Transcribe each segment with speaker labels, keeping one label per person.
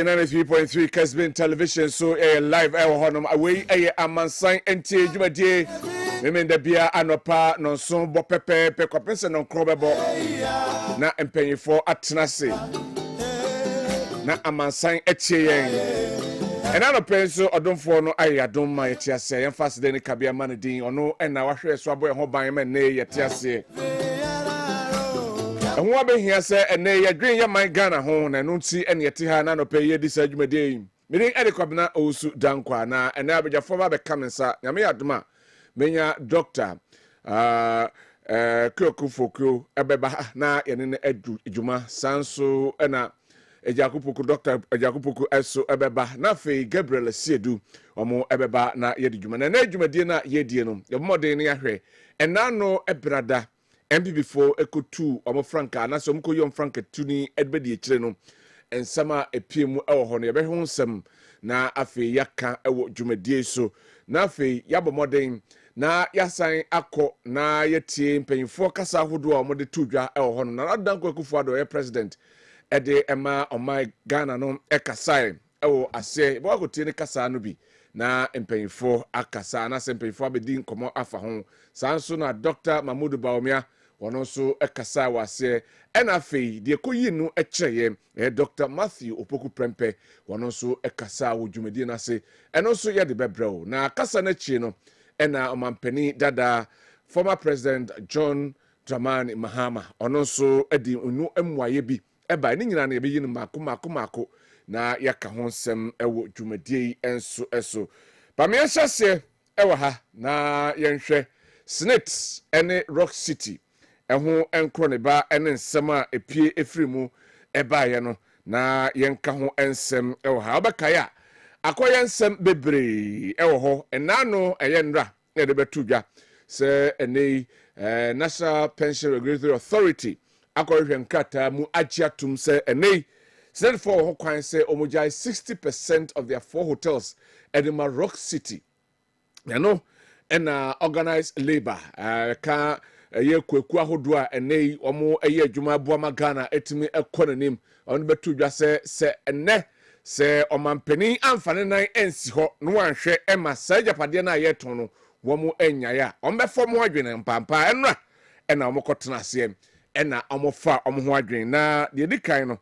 Speaker 1: 93.3 Kessben television so live honum away Amansan Ntie Jumadi women the bia anopa no so bo pepe kwapese no krobebo na empanyifo atenase na Amansan etie yen ena no penso odonfo no ayadom ma yete ase yen fast de ne kabia man din ono na wahwe so abo ho ban ma ne yete ase and what be here say and they agree your my Ghana home and no see any ha na no pay ye this adwumade meaning Kwabena Owusu Dankwa na and na be former be coming sir nyame adoma menya doctor Kokufokro ebeba na ye ne adu adwuma sanso na ejakupuku doctor ejakupuku eso ebeba na fe Gabriel Siedu omo ebeba na ye adwuma na adwumade na ye die no ye modern ne ahwe and na no ebrada MP4 ekotu omo franka na so mko yom franka tuni edbedi ekire no ensama epiemu ewo ho no yebehwe nsem na afi yaka ewo dwumadie so na afi yabomoden na yasan akọ na yetie mpanyifo kasa hodo a mo de tudwa ewo ho no na Dankwa Akufo Addo ye president ede ema omai Ghana no ekasai ewo ase bo akotie ne kasa no bi na mpanyifo akasa na mpanyifo abedi nkomo afa ho sanso na Dr. Mahmoud Baumia wono so ekasa wase enafe de koyi no ekireye Dr. Matthew Opoku Prempe wono so ekasa wo dwumadi na se eno so ye de bebreo na kasa na chi no ena omampani dada former president John Dramani Mahama ono so edi unu emwaye bi eba ni nyina na ebeyi no mako na yaka ho nsem ewo dwumadi enso eso ba me hyase ewo ha na yenhwe SSNIT ene Rock City eho enkro ne ba ene nsem a epie efrimu ebaye no na yenka ho ensem ewo ha obakaya akoye nsem bebre ewo ho enano eyenra ne de betudwa se ene National Pension Regulatory Authority akoye nkata mu agiatum se ene said for ho kwan se omujai 60% of their 4 hotels at the Rock City you know and organized labor ka ye kwaku ahodo a ene omo eye adwuma aboama Ghana etimi ekonanim on betudwa se ene se omampani amfane nan ensi ho no wanhwe ema sajapade na yeton no womo enyaya ombefo mo adwene mpampa enra ena omo kotena ase ena omo fa omo ho adwene na de dikan no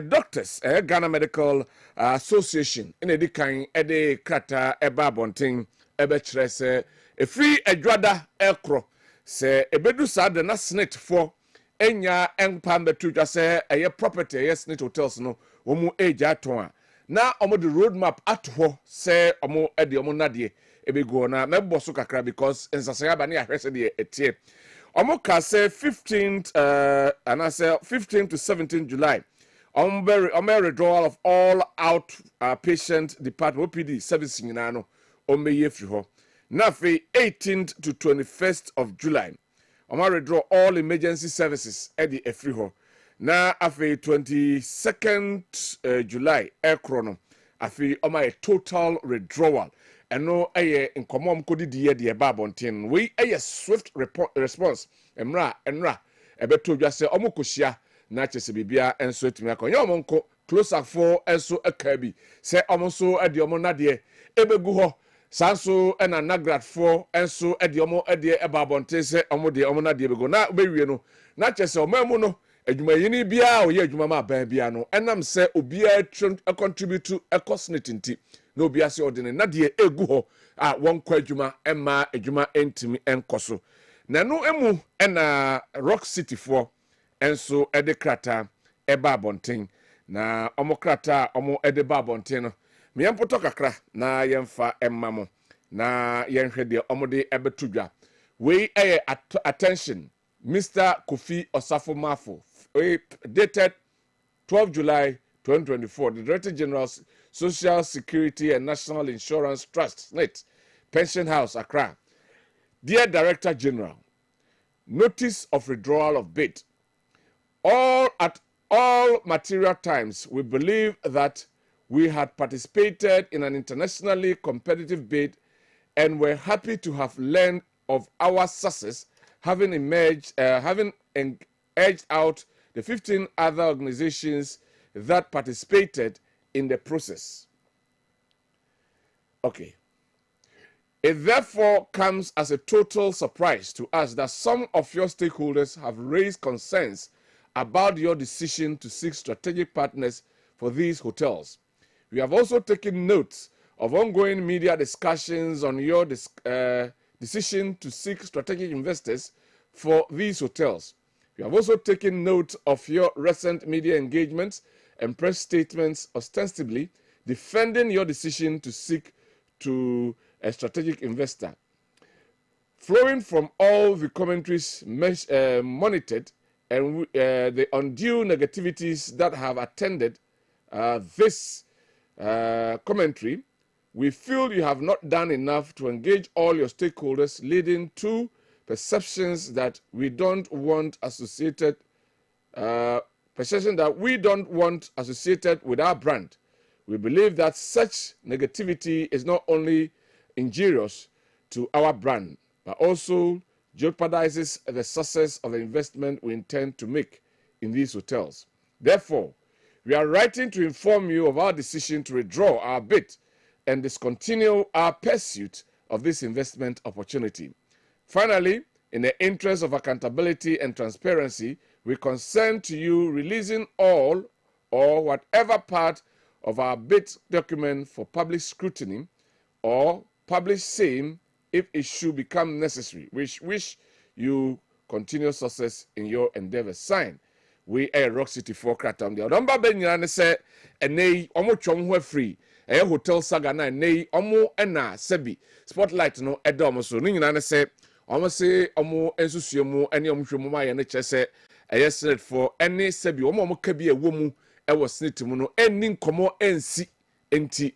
Speaker 1: doctors Ghana Medical Association ene dikan ede krata eba bonten ebe kire se efri adwada ekro se ebedu sada na SSNIT for enya empam betudwa se eye property SSNIT hotels no womu age aton na omo the roadmap atho se omo ede omo nade ebego na mebo so kakra because ensase aba na ahwese de etie omo ka se 15th and I say 15 to 17 July omo withdrawal of all out patient department OPD service nyina no omo ye free ho na fe 18th to 21st of July omo withdraw all emergency services at the free ho na afi 22nd July ekrono afi omo a total withdrawal eno eye nkomom kodi de ba bonten we eye swift response enra ebeto dwa se omo kohyia na chese bibia enso etimi akonye omo nko closer for enso akabi se omo so ade omo nade ebegu ho sanso ena nagrat for enso ade omo ade eba bonten se omo de omo nade ebegu na obewie no na chese omamu no adwuma yini bia oye adwuma ma ban bia no enam se obia contribute to SSNIT nti no bia se odene na de egu ho a won kwa adwuma emma adwuma entimi enkoso na no emu ena Rock City for enso ede krata eba bonten na omo krata omo ede ba bonten no meyampoto kakra na yemfa emmamo na yenhwe de omo de ebetudwa we attention Mr. Kofi Osafo Mafo dated 12 July 2024 the Director General Social Security and National Insurance Trust SSNIT Pension House Accra. Dear Director General, notice of withdrawal of bid. At all material times, we believe that we had participated in an internationally competitive bid and were happy to have learned of our success, having edged out the 15 other organizations that participated in the process. Okay. It therefore comes as a total surprise to us that some of your stakeholders have raised concerns about your decision to seek strategic partners for these hotels. We have also taken note of ongoing media discussions on your decision to seek strategic investors for these hotels. We have also taken note of your recent media engagements and press statements ostensibly defending your decision to seek to a strategic investor. Flowing from all the commentaries monitored and the undue negativities that have attended this commentary, we feel you have not done enough to engage all your stakeholders, leading to perceptions that we don't want associated with our brand. We believe that such negativity is not only injurious to our brand, but also jeopardizes the success of the investment we intend to make in these hotels. Therefore, we are writing to inform you of our decision to withdraw our bid and discontinue our pursuit of this investment opportunity. Finally, in the interest of accountability and transparency, we consent to you releasing all or whatever part of our bid document for public scrutiny, or publish same if it should become necessary. We wish you continued success in your endeavors. Sign. We are Rock City for Kratom. The number Benyana say, and nay, almost chong free. A hotel saga na nay, omo ena sebi. Spotlight no edomo so. Nina say, almost say, omo ensusiumu, any omshumuma and HSA. A yes for any sebi, omo kabi a woman. Was snitimuno ending komo ensi enti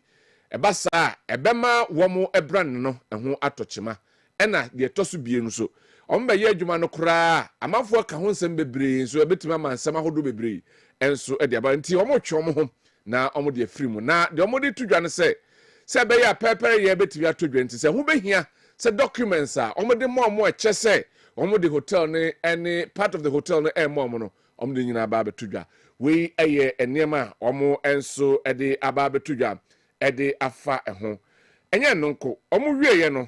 Speaker 1: ebasa ebema womo ebran no ho atochema ena de tosu bienu so omba ye adwuma no kra amafo ka ho nsem bebre so ebetima mansam ahodo bebre enso e de aba nti omo twom ho na omo de afiri mu na de omo de tudwa ne se be ya pepere ye betimi atodwa nti se ho behia se documents a omo de mo eche se omo de hotel ne any part of the hotel no mo no omo de nyina ba betudwa we aye enema omo enso ede aba betudwa ede afa ho enye nonko omo wieye no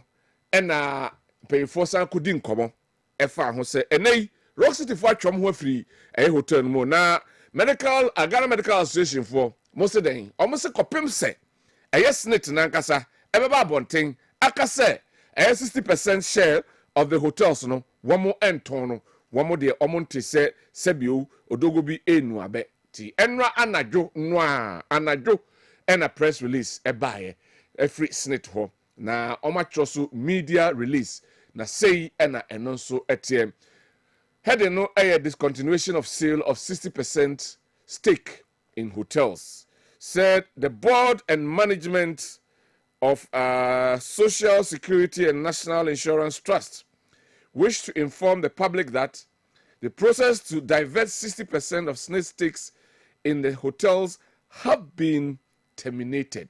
Speaker 1: ena payfo san kodi nkomo efa ho se enei Rock City for atwom ho afiri hotel no mo na Ghana Medical Association for mo se den omo se kopem se SSNIT na nkasa ebeba abonten akase 60% share of the hotels no womo enton no womo de omonte se sebio odogo bi enu abe ti enra anajo noa anajo ena press release ebaye every SSNIT ho na omachoso media release na say ena enonso etiem heading no discontinuation of sale of 60% stake in hotels, said the board and management of Social Security and National Insurance Trust wish to inform the public that the process to divert 60% of SSNIT stakes in the hotels have been terminated.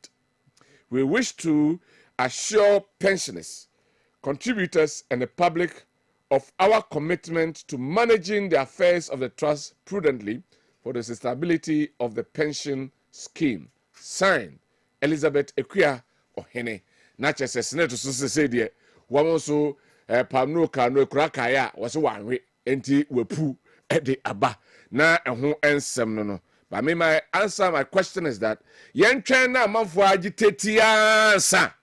Speaker 1: We wish to assure pensioners, contributors, and the public of our commitment to managing the affairs of the trust prudently for the stability of the pension scheme. Signed, Elizabeth Equia Ohene. Nache SSNIT to say dear, woman so Pamno Kano Krakaya was one way, enti wepu ede aba na eho ensem no no. But me my answer, my question is that yen twen na manfo agitate ansa.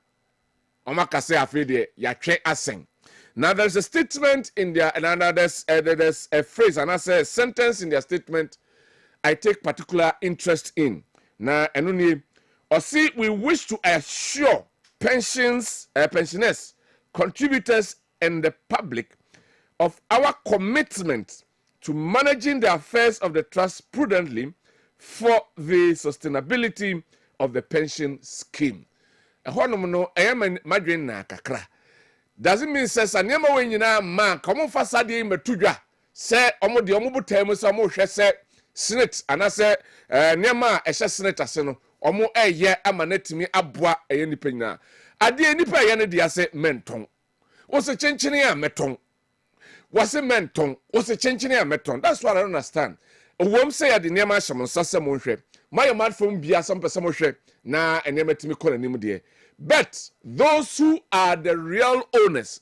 Speaker 1: Omaka say afede ya twen asen. Now there's a statement in their and there's a phrase and I say a sentence in their statement I take particular interest in. Now enuni or see we wish to assure pensioners, contributors and the public of our commitment to managing the affairs of the trust prudently for the sustainability of the pension scheme. Ahonomo I am madwin na kakra. Doesn't mean says anyama we nyina ma komo fasade metudwa se omo de omo butam so omo hwe se SSNIT anase nyama ehye SSNIT ase no omo eye amanatimi aboa eye nipa nyina ade nipa ye ne de ase menton wo se chenchene a meton wase menton wo se chenchene a meton. That's what I don't understand. Owom say ya de nyama hyem nsase mo hwe my mad from bia some person hwe na enema timi kola nim de. But those who are the real owners,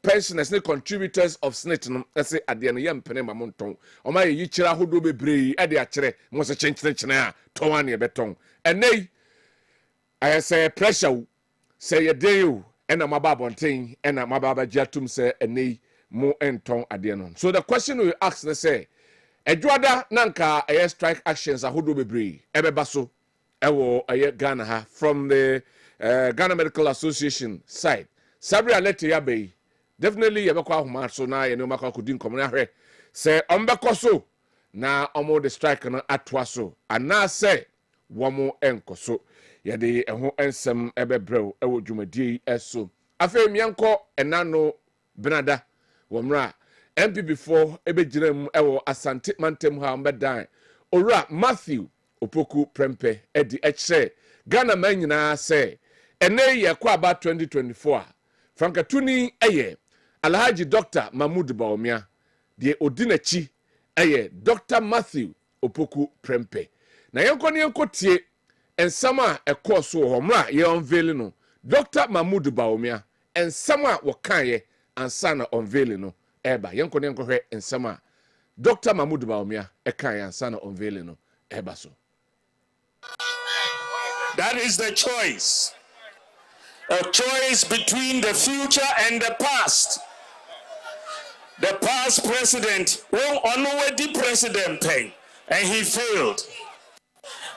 Speaker 1: pensioners and contributors of SSNIT no say ade no yam pene mamonton o ma yi kira hodo bebree e de akire mo se chenchene a ton an ye beton enei I say pressure say ye dey o ena maba bonten ena maba jatum say enei mo enton ade no. So the question we ask na say edwada nanka strike actions ahodo bebree ebeba so ewo Ghana ha from the Ghana Medical Association side sabri alete ya be definitely yebekwa ahoma so na ye no makwa kudin komo na hwe say ombekọ so na omo the strike no atwa so ana say womo enko so ye de eho ensem ebebrew ewo dwumadie eso afa mianko enano benada womra MP before ebegiram ewo asante mantem ha mbedan owura Matthew Opoku Prempe edi ekse Ghana man nyina say ene ye kwa about 2024 Frankatuni eye Alhaji Dr. Mahmoud Baumia de odinachi eye Dr. Matthew Opoku Prempe na yenko tie ensama ekoso homra ye unveil no Dr. Mahmoud Baumia ensama wokan ye ansa na unveil no eba yenko hwe ensama Dr. Mahmoud Baumia ekan ye ansa na unveil no eba so.
Speaker 2: That is the choice. A choice between the future and the past. The past president won already president pay, and he failed.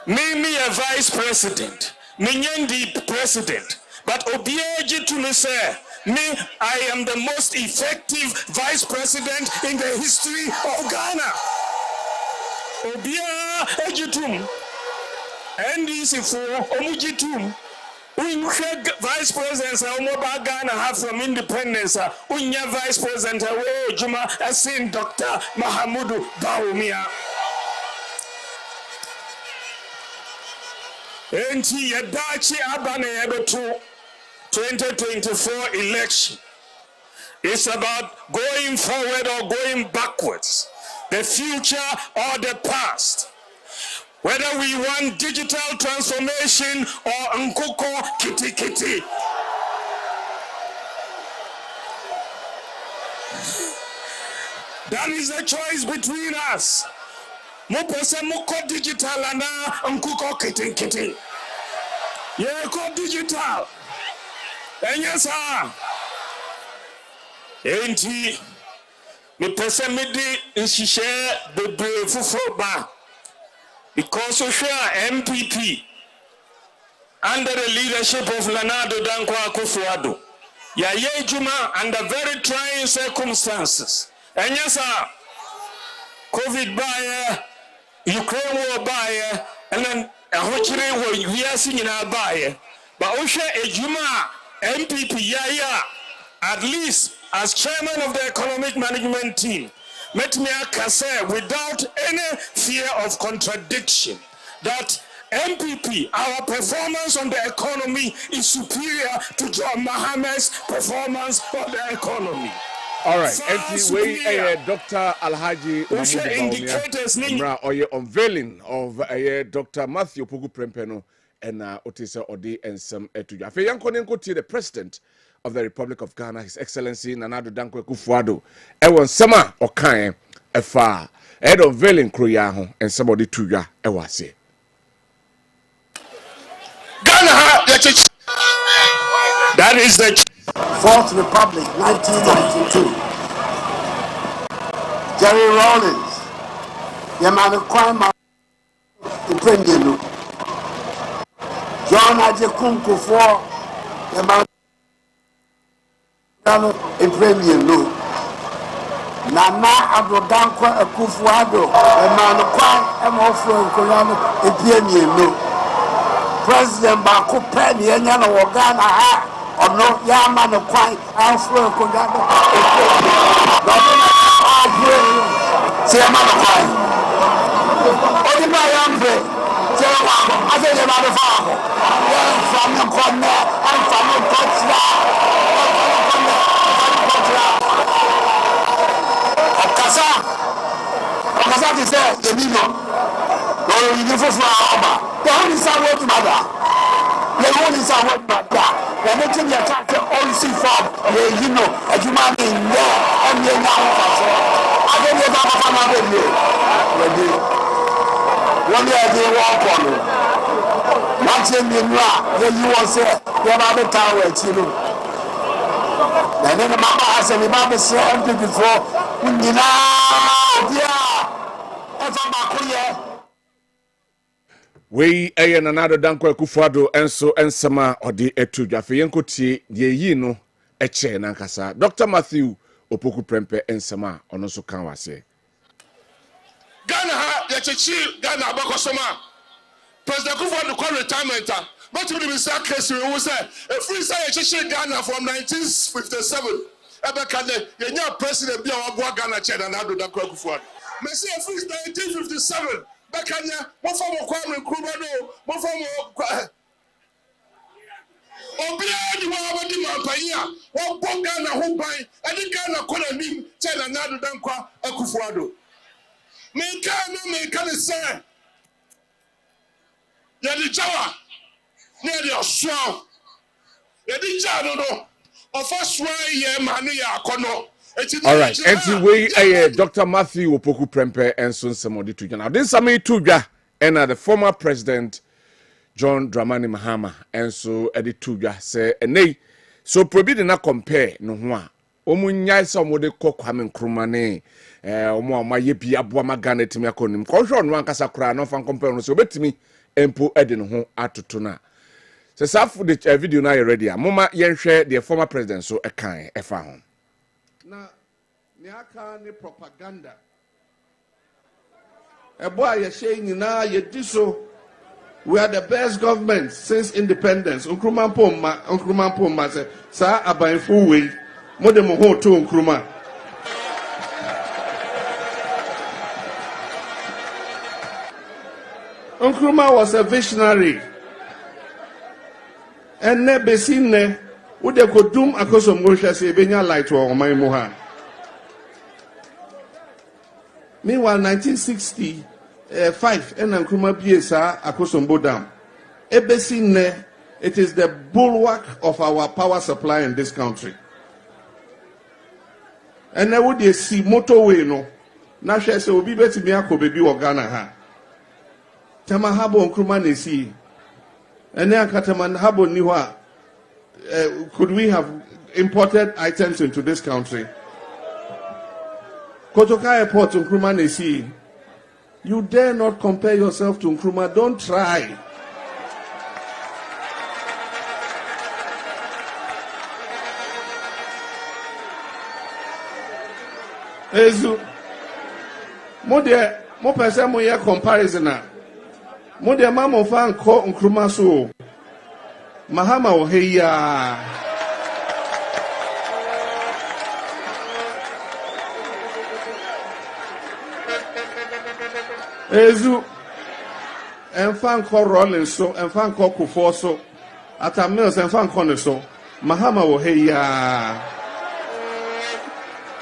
Speaker 2: Me a vice president, me the president, but obieji to me say, me I am the most effective vice president in the history of Ghana. Obia ejitum, NDC for omujitum. Vice President Omoba Ghana have from independence. Unya Vice President Juma Asin Dr. Mahamudu Baumia. Enti Yadachi Abane Ebetu 2024 election. It's about going forward or going backwards. The future or the past. Whether we want digital transformation or Nkoko Kitty Kitty. That is a choice between us. Mupose muko digital and Nkoko Kitty Kitty. Yeah, ko digital. And yes, sir. Enti, mupose midi inshishe bebe fufoba. Because we share MPP under the leadership of Leonardo Dankwa Akufo-Addo. Yaye Juma under very trying circumstances. And yes, sir, COVID buyer, Ukraine war buyer, and then we are singing our buyer. But Osha Ejuma MPP Yaya, at least as chairman of the economic management team, let me say without any fear of contradiction that MPP, our performance on the economy is superior to John Mohammed's performance on the economy.
Speaker 1: All right, anyway, Dr. Alhaji Mahmoud or your unveiling of Dr. Matthew Opoku Prempe and Otisa Odi and some Etuja. Afe yanko the president of the Republic of Ghana, His Excellency Nana Dankwa Akufo-Addo. Ewon sama okan efa head of veiling kroya ho and somebody tuya ewase.
Speaker 2: Ghana that is the
Speaker 3: Fourth Republic, 1992. Jerry Rawlings, Yamano Kwama, Imprendino. John Ajekunku for Yamano Imprendino. Nana Dankwa Akufo-Addo, Yamano Kwama, Emofo Nkolano, Imprendino. President Baku Penny, Yanyana Wagana Ha. Or no, Yaman of Quine, Alfred Condado. Say a man of Quine. Only my Ambre. I say the man of Father. From the corner and from the Cotsla. Okasa is there, the Nino. No, you for Oba. The only sound mother. The only sound mother. The meeting the attack all see from you know, as you might in there, and you now. I don't know about another day. One day they walk on it. Once in the then you will say, you're not the tower, you know. And then the mama has any mama said before, you know, yeah, that's a
Speaker 1: we ayen another Dankwa Kufuado enso ensema odi etu dwafe yenkotie ye yi no eche nankasa Dr. Matthew Opoku Prempe ensema ono so kan wase
Speaker 4: Ghana ha ya chechi Ghana abakosoma President Kufuado call retirement but we be say case we say a free say ya chechi Ghana from 1957 ebeka ne yenya president bia wa Ghana che na Ado Dankwa Kufuado me say a free 1957 Bekanya, what form of crime recruitment? What form of Obia, you are the Mampaya, what Bongana Humbai, and the Ghana Konanim, tell another Dankwa, a Kufuado. Make a say, Yadi Jawa, near your swamp. Yadi Jano, of us, why, Mania Kono.
Speaker 1: All right, and we Dr. Matthew Opoku Prempe and Son Samodi to now. This Sami Tuja and the former president John Dramani Mahama and so Eddie Tuja say and nay so probably not compare no one. Omunya some de Kwame Nkrumah omo ma yebi aboa magana timi akonim. Konhwe no ankasa kra no fan compare no so betimi empo ede no ho atoto na. Se safu the video na ready a moma yenhwe the former president so ekan efa ho.
Speaker 5: Na niaka ni propaganda ebo aye shey nyina ye diso we are the best government since independence Nkrumah pom ma say sa abanfu we mo de mo ho to Nkrumah was a visionary and ne besine wo de kodum akoso mohwa se benya light wo oman mu ha. Meanwhile 1965 and Nkrumah biesa akoso mbodam ebesine it is the bulwark of our power supply in this country. And now would you see motorway no na hwe se obi betimi akobebi wo Ghana ha tama habo Nkrumah na si ene akataman habo ni ho a could we have imported items into this country? Kotoka Airport Nkrumah Nesi. You dare not compare yourself to Nkrumah. Don't try. Ezu. Mo pese mo ye comparison na. Mo de ma mo fa nko Nkrumah so. Mahama oheya Ezu enfan ko rolling so enfan ko kufo so atamils enfan ko ne so Mahama oheya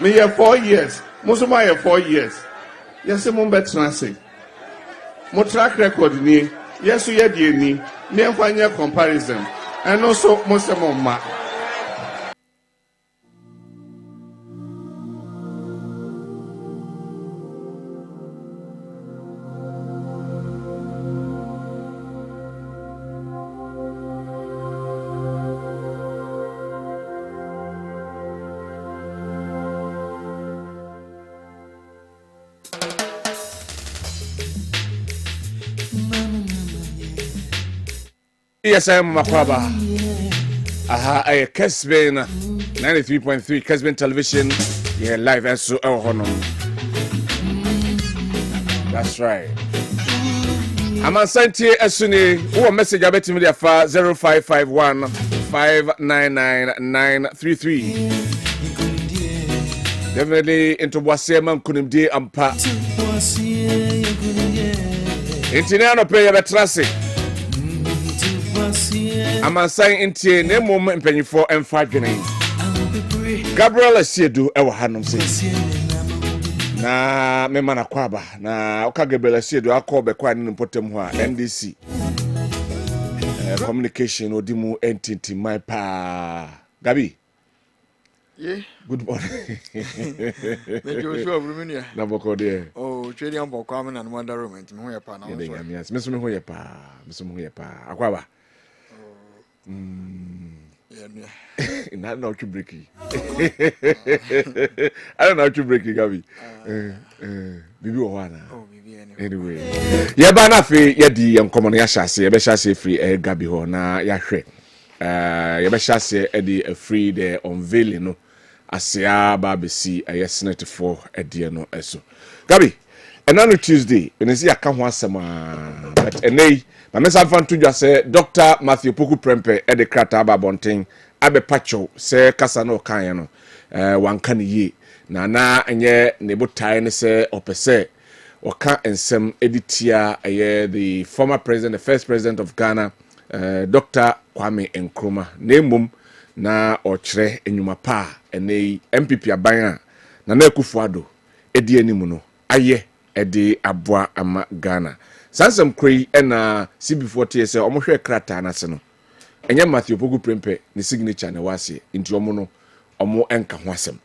Speaker 5: me ye 4 years musuma ye 4 years yes mo betra say mo track record ni yesu ye die ni me enfanye comparison and also Muslim Umma.
Speaker 1: Yes, I am Makwaba. Aha, I Kessben 93.3 Kessben television. Yeah, live and so that's right. Amansan Ntie Esuni, who message I bet me there for 0551 599 Definitely into Wasema Kunimdi Ampa. Intiniano pay a betrasi. Amansan Ntie ne mom mpanyifo emfa dwene Gabriel Asiedu ewa hanom se na me mana kwaba na oka gebele sie do akọ be kwa ni potem ho a NDC communication odimu entity my pa Gabi.
Speaker 6: Yeah.
Speaker 1: Good morning.
Speaker 6: Thank you so much.
Speaker 1: Na boko de.
Speaker 6: Oh, trading on Kwabena and Wonder Room and me pa na.
Speaker 1: Yes, me so me ho ye pa. Akwaba.
Speaker 6: Yeah.
Speaker 1: Na no to breaky. I don't know to breaky Gabi. Bibi o wana.
Speaker 6: Oh, bibi
Speaker 1: anyway. Ye ba na fe ye di enkomo na ya hyase, ye be hyase free Gabi ho na ya hwe. You be shase edi a free the unveiling no asia ba be see SSNIT for edi no eso Gabi another Tuesday when see aka ho asema but enei na me san fan to just say Dr. Matthew Poku Prempe edi krata ba bonten abe pacho say kasa no kan no wanka ne ye na enye ne botai ne say opese waka ensem editia the former president, the first president of Ghana, Dr. Kwame Nkrumah nemum na ochre enyuma pa ene MPP aban na Akufo-Addo edi animu no aye edi aboa ama Ghana sansam krei na CB40 say omohwe krata na se no enye Matthew Poku Prempe ni signature na wase nti omo no omo enka ho asem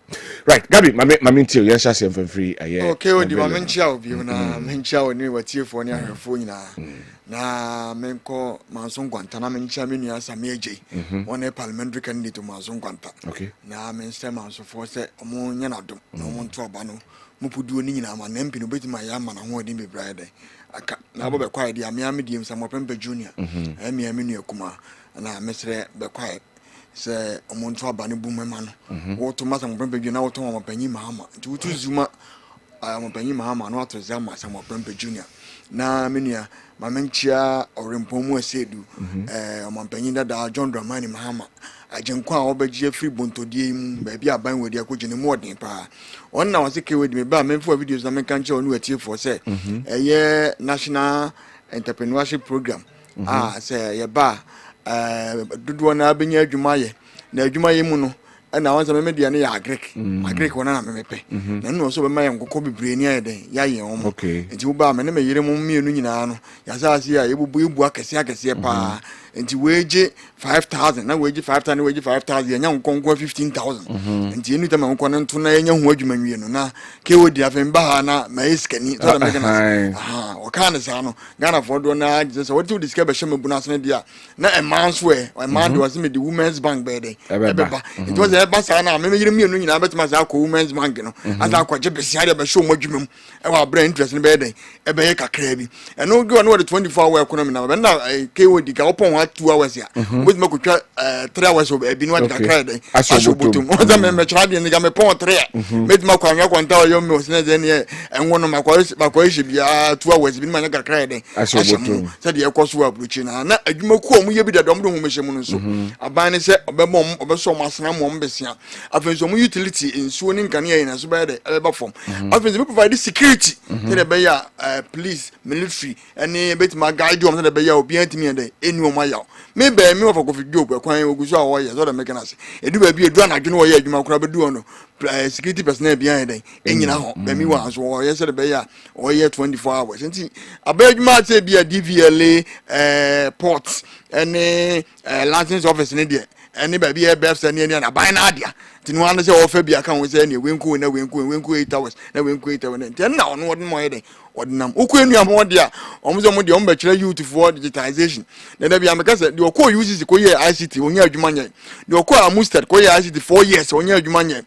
Speaker 1: right Gabi mame ntie yen hyase mfamfiri aye
Speaker 6: okay odi mame nchia obi na menchia oni watiefo ni ahwefo nyina na menko Amansan Ntie na menchia menu asame eje one parliamentary candidate Amansan Ntie
Speaker 1: okay
Speaker 6: na mense mansofo se omo nya nadom na omo nto oba no mupuduo ni nyina ma na mpi no betima ya ma na ho odi be bride aka na bo be kwai dia me amediem Samuel Pempe Junior me amenu akuma na mesre be kwai se omonto abane bumema no woto masa mo pempe na woto mo panyi mahama nti wotu zuma mo panyi mahama no ato zama Samuel Pempe Junior na menua mamenchia orempomu asedu mo panyi dada John Dramani Mahama ajenkwa obagie free bontodie mu ba bia aban wadi akogene mu odin pa onna wase kewedi me ba memfo videos na menka nche onu atiefo se eye national entrepreneurship program se ye ba dodo na abenya adwuma ye na adwuma ye mu no na wanza media ne ya agric wona na memepe na no so be ma ye nkokọ bebre ni ayede ya ye omo nti wo ba me ne me yire mu mienu nyina no ya sa ase ya ebu akese pa nti weje 5000 na weje 5000 na weje 5000 nya nkonko 15000 nti enu tama nkonko nto na nya ho adwuma nwie no na ke wodi afemba ha na ma iskani to da mekana o kan sa no Ghana for do na just what you discover be shema buna so dia na a man's way a man was me the women's bank be dey it was a basa na me yire mienu nyina betima sa akọ women's bank no asa akọ je besi ade be show mo adwuma e wa brain interest ne be dey e be ye kakra bi e no go no the 24 hour economy na be na ke wodi ka opon 2 hours ya with me kutwa 3 hours of ebi no wadika credit ashobutum oza me chade ni ga me pon 3 met ma kwanya kwanta o yo me osine ze ne enwo no makwa hye bia 2 hours bi ma nya credit ashobutum se de ekoso abruchi na adwuma ku omu ye bi da dom do humehye mu no so aban ne se obemom obeso mo asena mo mbesia afenso mu utility ensuo ni nkane ye na so be de eba form afenso be provide security te de be ya police military any betima guide om te de be ya obi antimi de eni o ma ya me be me of Kofi Job kwan oguso a wo ye so da mekanase edu ba bi edu anadwene wo ye adwuma kura be du ono security personnel behind dem enyina ho be mi wa so wo ye se de be ya wo ye 24 hours nti aba adwuma te bi a DVLA ports any license office ne de any ba bi e BFS ne na ban na adia tinu ande se wo fa bi aka wo se ne wenku 8 hours na wenku 8 hours nti na ono wo mo ye de ordinam ukwennu am de a omuzo mo de o mba kire youth for digitization na da bia meka se de okọ uses ko ye ICT onya adwuma nye de okọ Amustad ko ye ICT 4 years onya adwuma nye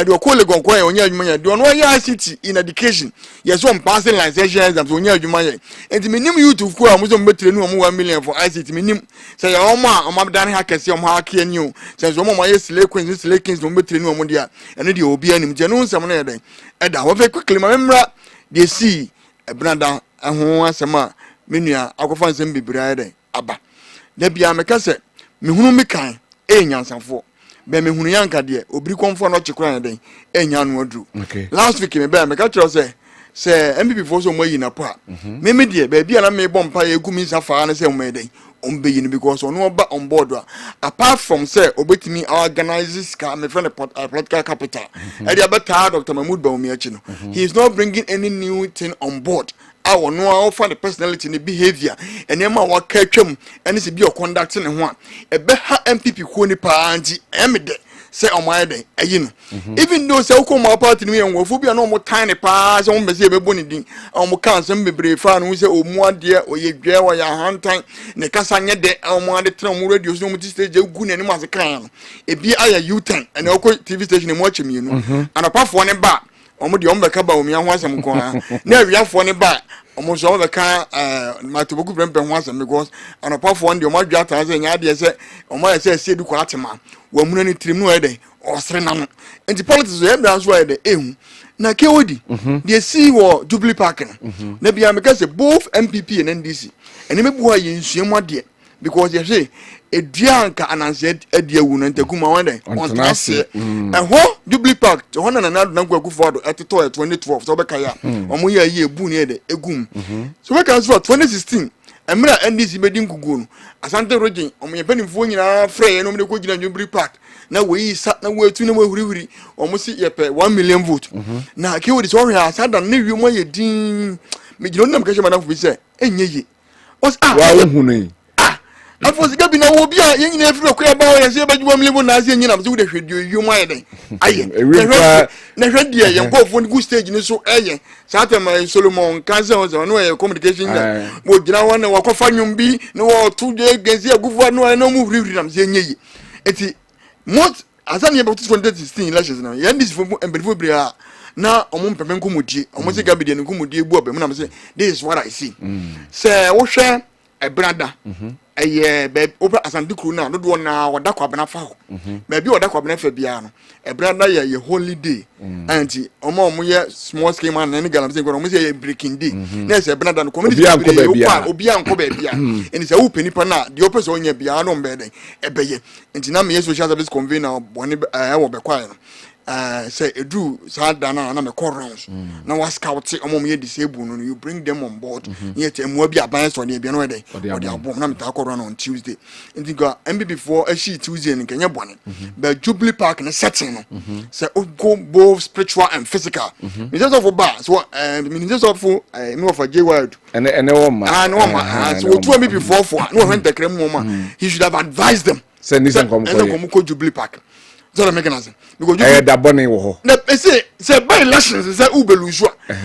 Speaker 6: de okọ Legon ko ye onya adwuma nye de ono ye ICT in education yes one passing licensure exams onya adwuma nye enti minim youth ko amuzo mo betire nu omo 1 million for ICT minim se ya omo a omo dan ha kese omo ha ke ani o se zo omo ye slay queens slay kings no betire nu omo de a ene de obi anim je no nsam no ye den eda wo fe quickly ma memra de see ebranda ho asema menua akofa nsem bibira de aba da bia meka se mehunu me kan enyansafo be mehunu yanka de obiri konfo no chekura den enya no adru last week me be meka kiro se say MPP for so mo yi na pa me de baby na me bompa ye gu mi safa na say mo den on be yin because on ba on board apart from say obetimi organizes me friend political capital e dey better Dr. Mahmoud Bawumia achi no he is not bringing any new thing on board our no offer the personality and the behavior and ema wa ka twam and se bi o conduct ne ho a e be ha MPP ko ni pa anti emede say omai den ayi no even though say ko ma party ni en wofu bia no mo tiny pa say mo be say be boni din mo kan say bebre fa no say omu ade oye dwa wa ya hantan ne kasa nye de mo ade tra mo radio so mo ti stage egu ne ni mo ase kan no e bi aya U10 and oko TV station mo achemi no anapafo ne ba omo de ombe ka ba omi ho asem ko ha na awiafo ne ba omo so ombe ka matoboku brempe ho asem because anapafo ne omo adwa ta say nya de say omo ya say sie du ko atema wa muna ni tirim no ede osre na no enti politics so yebra so ede ehu na kewodi de see wo Jubilee Park no na bia me ka say both MPP and NDC eni mebu ha yensuemu ade because you say edianka ananse ediawu na ntakuma wande on trase eho Jubilee Park to hona na nagwa Akufo-Addo eteto 2012 so be kaya omo ye ye ebu ne ede egum so we can say 2016 emra NDC bedi nkugu no Asante region omo ye panimfo nyina frɛ no me ko gina Jubilee Park na we sa na we tu na we hurihuri omo si ye pe 1 million vote na ke we so hwe asada na wi mo ye din me gina nam ka hye madam fi say enye ye was
Speaker 1: wa hunu
Speaker 6: afosi gabi na wo bia yen nyina afiri ko ba wo se ba juwa mlebo na ase nyina so de hwedio yum ayede aye na hwedia yen bofo ni ku stage ni so eye satem Solomon kanse no e communication da mo gina wona wa kofa nwum bi na wo tu de genzi Akufo-Addo no mu hurihuri nam se enyeyi eti mot azan ye ba 2016 elections na yen dis fo embelfo bria na omo mpeme nkomodie omo se gabi de nkomodie bu obem na me say this is what I see say wo hwe e brada eye be opa Asante Kru na do na wada Kwabena fa ho be bi wada Kwabena fa bia no e brada ye holiday anti omo ye small scale man na ni galam say omo say breaking day na say brada no community obi anko ba bia eni say wo penipa na de opa so onya bia no mbe den e be ye enti na me social service convener boni wo be kwai no say edu sadana na me corrons na was scout omom ye disable no you bring them on board yet emu bi aban so ne bi no dey odi abom na me ta corron on Tuesday and go MPP for a she Tuesday in Kenya bone but Jubilee Park na setting no say go both spiritual and physical ministers of bar so ministers of me of a J-word
Speaker 1: and no ma
Speaker 6: so two MPP for no when the crem woman he should have advised them
Speaker 1: send this come
Speaker 6: Jubilee Park so make an because
Speaker 1: you da bone wo ho
Speaker 6: na say by elections say ubelu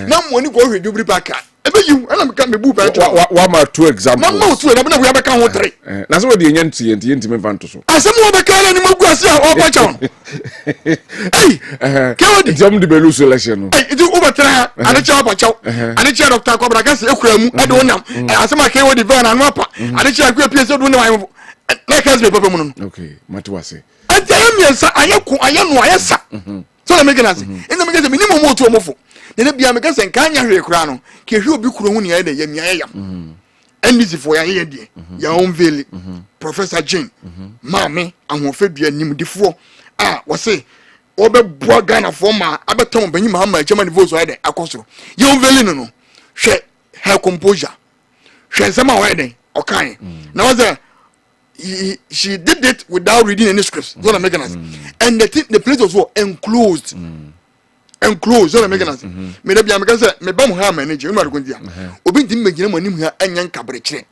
Speaker 6: na money go hwe Jubilee Park ebe you na me kan me bu ba
Speaker 1: wa ma two examples
Speaker 6: na two na we abeka ho three
Speaker 1: na so we de yenti me vanto so
Speaker 6: asem wo be kan ni magu ase a opa chow hey ke wodi
Speaker 1: jam de belu election no
Speaker 6: hey itu ubetra ade che opa chow ade che Dr. Kwabena ka se ekura mu ade wonam asem a ke wodi van anu apa ade che akwa pie se do na na Kessben papa mu no
Speaker 1: okay matiwase
Speaker 6: Ayemiensa ayeku ayenu ayesa so na make sense ina make sense minimum mo to omofo ne bia make sense kan nya hwe kura no ke hwe obi kuro hu ne ya de yamia yam NDC for ya ye de ya onveli Professor Jane mame ahofadua nimdifo wo se obebua Ghana for ma abeton banyi Muhammad German vote so ya de akosoro ye onveli no hwe her composure hwe nsema wa de okan na was she did it without reading any scripts. So I'm making us, and the place was what enclosed, So I'm making us. Me the biya me say me bam ha manager. You know what I'm going to do? Obi nti me gina mani mu ha enyan kabreche.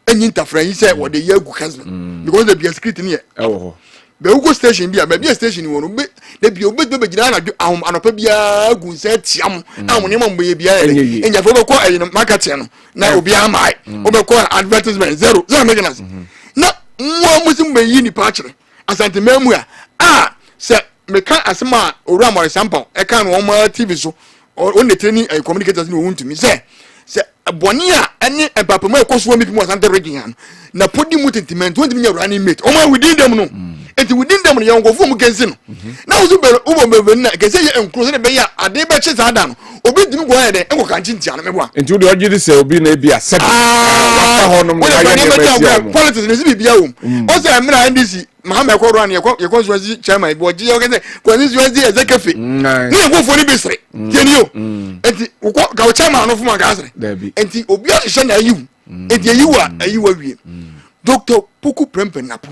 Speaker 6: Enyin tafran yi say what the year go Kessben because the biya script ni e. Oh. Be ugo station biya, be station ni wono be the biya obi be gina na anopa biya gu say tiam. Amone ma mbo ye biya e. Enya fo be ko e market no. Na obi amai. Obi ko advertisement zero. So I'm making us. Na mo musim be yi ni pa kire Asante memu a se me kan asema owura more sample e kan no ma TV so on the training communicators ni won to me se boni a ene epapamu ekoso mi bi mo Asante region na podi mu sentiment won mi nya owura ni mate o ma within them no enti within them you go from kensi no na wo be ubo na kese ye enclose ne be ya ade be che sada no obi dimi go ya de enko kan chintia no mebo
Speaker 1: enti wo de ogi se obi na bi accept wa honom na ya ne
Speaker 6: politics ne bi bia wo o se amira ndc Mahama ko ran ye ko so chairman bo ji o kese ko ni so ji ezekefe ni go fo ni bisre tieni o enti wo ka o chairman no fuma ga asre enti obi a hye na ayu enti ayiwa wie Dr. Puku Prempen Napo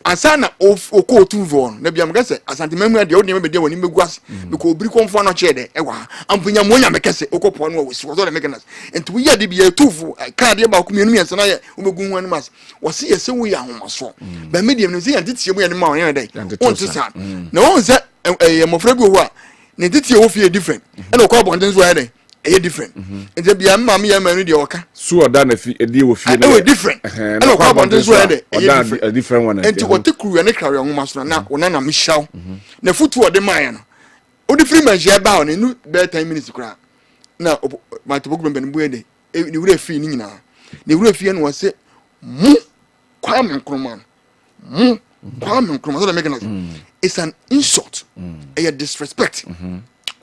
Speaker 6: asana oko otuvo na bia mekase asante mamu de odi me be woni meguase because obiri konfo no che de ewa ampunya monya mekase okopo no wesi wo de mekenas enti we ya de bia tufu ka de ba ko mienu miensa na ye omegun hu animas wo se yese wo ya homaso ba medium no se ya titie mu ya de ma won de on se sa na won se mofra bi wo a ne titie wo fie different e no ko abonten so ya de e different enti bia mma me ya manu de oka
Speaker 1: so oda na fi edi wo fie
Speaker 6: e different e no ko abonten so ya de
Speaker 1: e different one
Speaker 6: enti wo te kuru ne krawye nwoma so na wona na mishaw na futu ode man no odi free man je ba on nu be 10 minutes kura na ma to bogu ben bu ede ni wure fi ni nyina ni wure fi no wose mu kwa men kroma so that make it's an insult a disrespect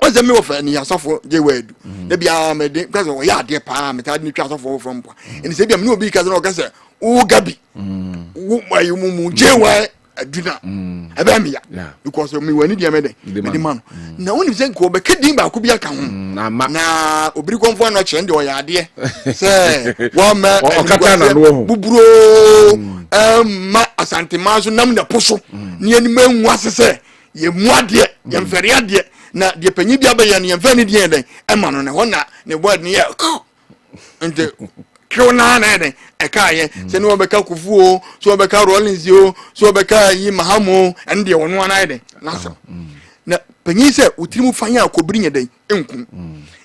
Speaker 6: what's the me of any asofo je word de bia me de because we ya de pa me ta ni twa asofo from po and say bia me no bi because no kase o gabi wo mayu mu je wa aduna ebe me ya because me wani de me de man na woni se ko be kedin ba ko bi aka ho na obiri konfo no kire de o ya de say wo ma
Speaker 1: o kata na no ho
Speaker 6: buburo ma asante maso nam na poso ni ani manwu asese ye muade ye mfere ade na de panyi bia ba ya ne mfa ne die den e ma no ne ho na ne board ne ya nte krona na den e ka ye se ne obeka kufuo so obeka rollins yo so obeka yi mahamo en de wono na den na so na panyi se utirimu fanya akobiri nye den enku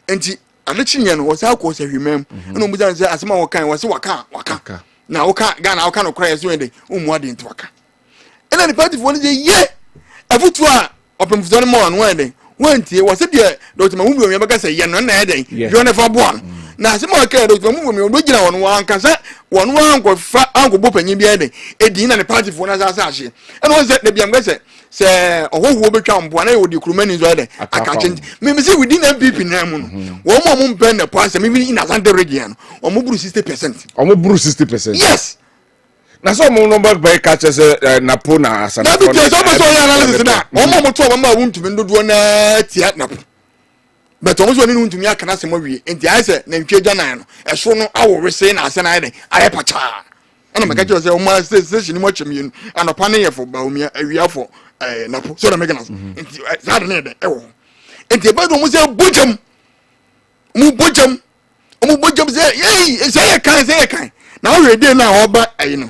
Speaker 6: enti alechinya no wasa ko se hwemam no mu zan se asema wo kan wase waka na woka Ghana woka no kra so den umuade nti waka ena ni party for ne ye afutu a opemfuzo ne mo no den wantie wase de Dr. Mamu mi beka se ye no na eden yo ne fa boa na se mo ka Dr. Mamu mi obegina won wan kasa won wan ko fa anko bo panyi bi eden edin na ne party for na sa ahye eno se de biam gese se ohoho betwa mboa na ye odi kurumani zo eden aka chen me se within MPP na mu no wo mo mpen na pa se me bi in Asante region o mo buru 60%.
Speaker 1: O mo buru 60%.
Speaker 6: Yes.
Speaker 1: Na so mo no ba ka che se napo na Asante.
Speaker 6: Na bi so so ya analysis na o mo to ba ma wuntumi ndodo na tia napo. But o mo so ni wuntumi aka na se mo wie enti ai se na ntwe gyanan no eso no awo wese na ase na ai aye pacha. Ana me ka che se o ma station mo chemien anopa ne ye fo ba omi awia fo napo so na me gana enti za de ne de e wo enti ba do mo se bojam mu bojam se ye kan na o we dey na oba ayi no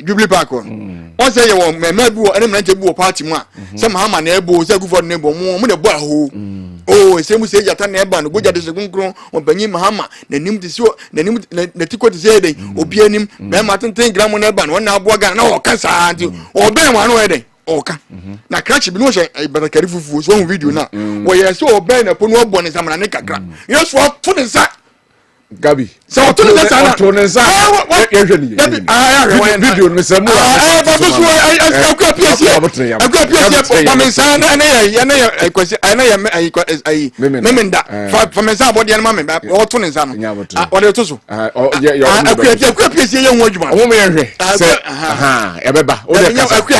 Speaker 6: Jubilee Park on say you want me bi wo ene mranche bi wo party mu a se Mahama na ebo se Guford na ebo mu na bo aho se mu se jata na eba no goja de se kunkron o banyi Mahama na nim ti so na nim na tikoti se dey obi anim be ma tenten gram na eba no na abo ga na o ka sa anti o ben wa no e dey oka na crash bi no she batakari fufu so video na wo ye se o ben na po no obo ne samana ne kakra yeso to ne sa
Speaker 1: Gabi
Speaker 6: so to the sana
Speaker 1: to ne sa ye hwe ni video no se mu
Speaker 6: ba so so I go PSC ba men sa na ya kwesi na ya memenda fa men sa body na me o to ne sa no o de to so akwa PSC ye nwo adwuma
Speaker 1: o mo ye hwe se e beba o de kasa
Speaker 6: akwa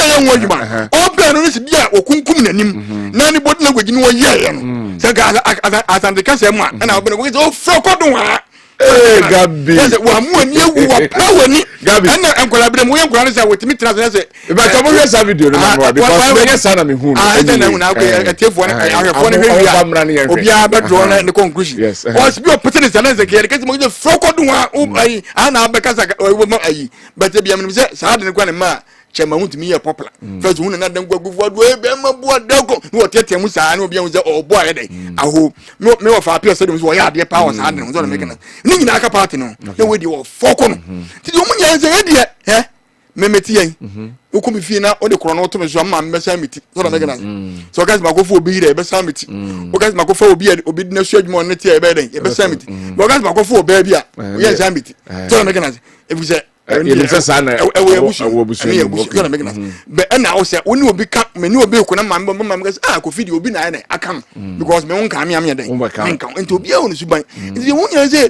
Speaker 6: ye nwo adwuma o be no se dia okunkum nanim na ni body na gwagi ni wo ye no se ga Asante kasa mu na obi no go fro kodo
Speaker 1: Gabi
Speaker 6: wa mu ani ewu wa power ni na enkola bere mu enkola say wetimi transfer say
Speaker 1: ba ka mo hwe sa video no ma because me yes na me hu
Speaker 6: na hu na atefo na ahwefo ne hwe obi a be draw na the conclusion was be opportunity na say ke kasi mo je frokodo wa ayi ana be kasa ayi but be am say sa de ne kwa ne ma chema huntumi ye popular first hu na dan gwagufu adu e be ma bo adako ni wo tete mu saa na obi an say obo aye dey aho me wo fa appeal say dem so wo ya de power saa de no so na make na ni nyina aka party no na we di wo foko no ti o mu nya say e de memeti yen wo mi fi na o de kro no to me so ma me sa meti so na make na so guys ma go fo obi re be sa meti wo guys ma go fo obi na so adwuma no tie e be den e be sa meti wo guys ma go fo obi a wo ye sa meti so na make na e fi say
Speaker 1: You say sana
Speaker 6: abusu na make na but and now say when obi ka me ni obi ko na mam guys ko video obi na aka because me won ka me am ye den nka nti obi a won suban nti won ya say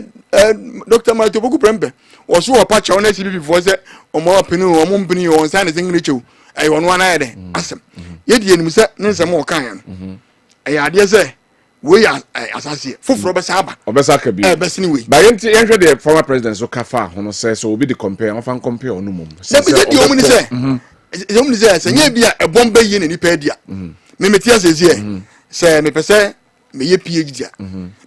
Speaker 6: Dr. Marto Boku Prempe was so pa cha on CBP before say omo opinion omo mpini on say na singre chew ai won wana ye den asem ye die nim say ne nsem o kan yan ai ade say we ya asase foforo be sa aba
Speaker 1: obesa ka bi
Speaker 6: besini we
Speaker 1: ba yenti yenhwe the former president so kafa hono say so obi the compare on fan compare onu mum
Speaker 6: say be di omuni say nya bia e bomba yi na nipa dia me metia say me pese me ye PhD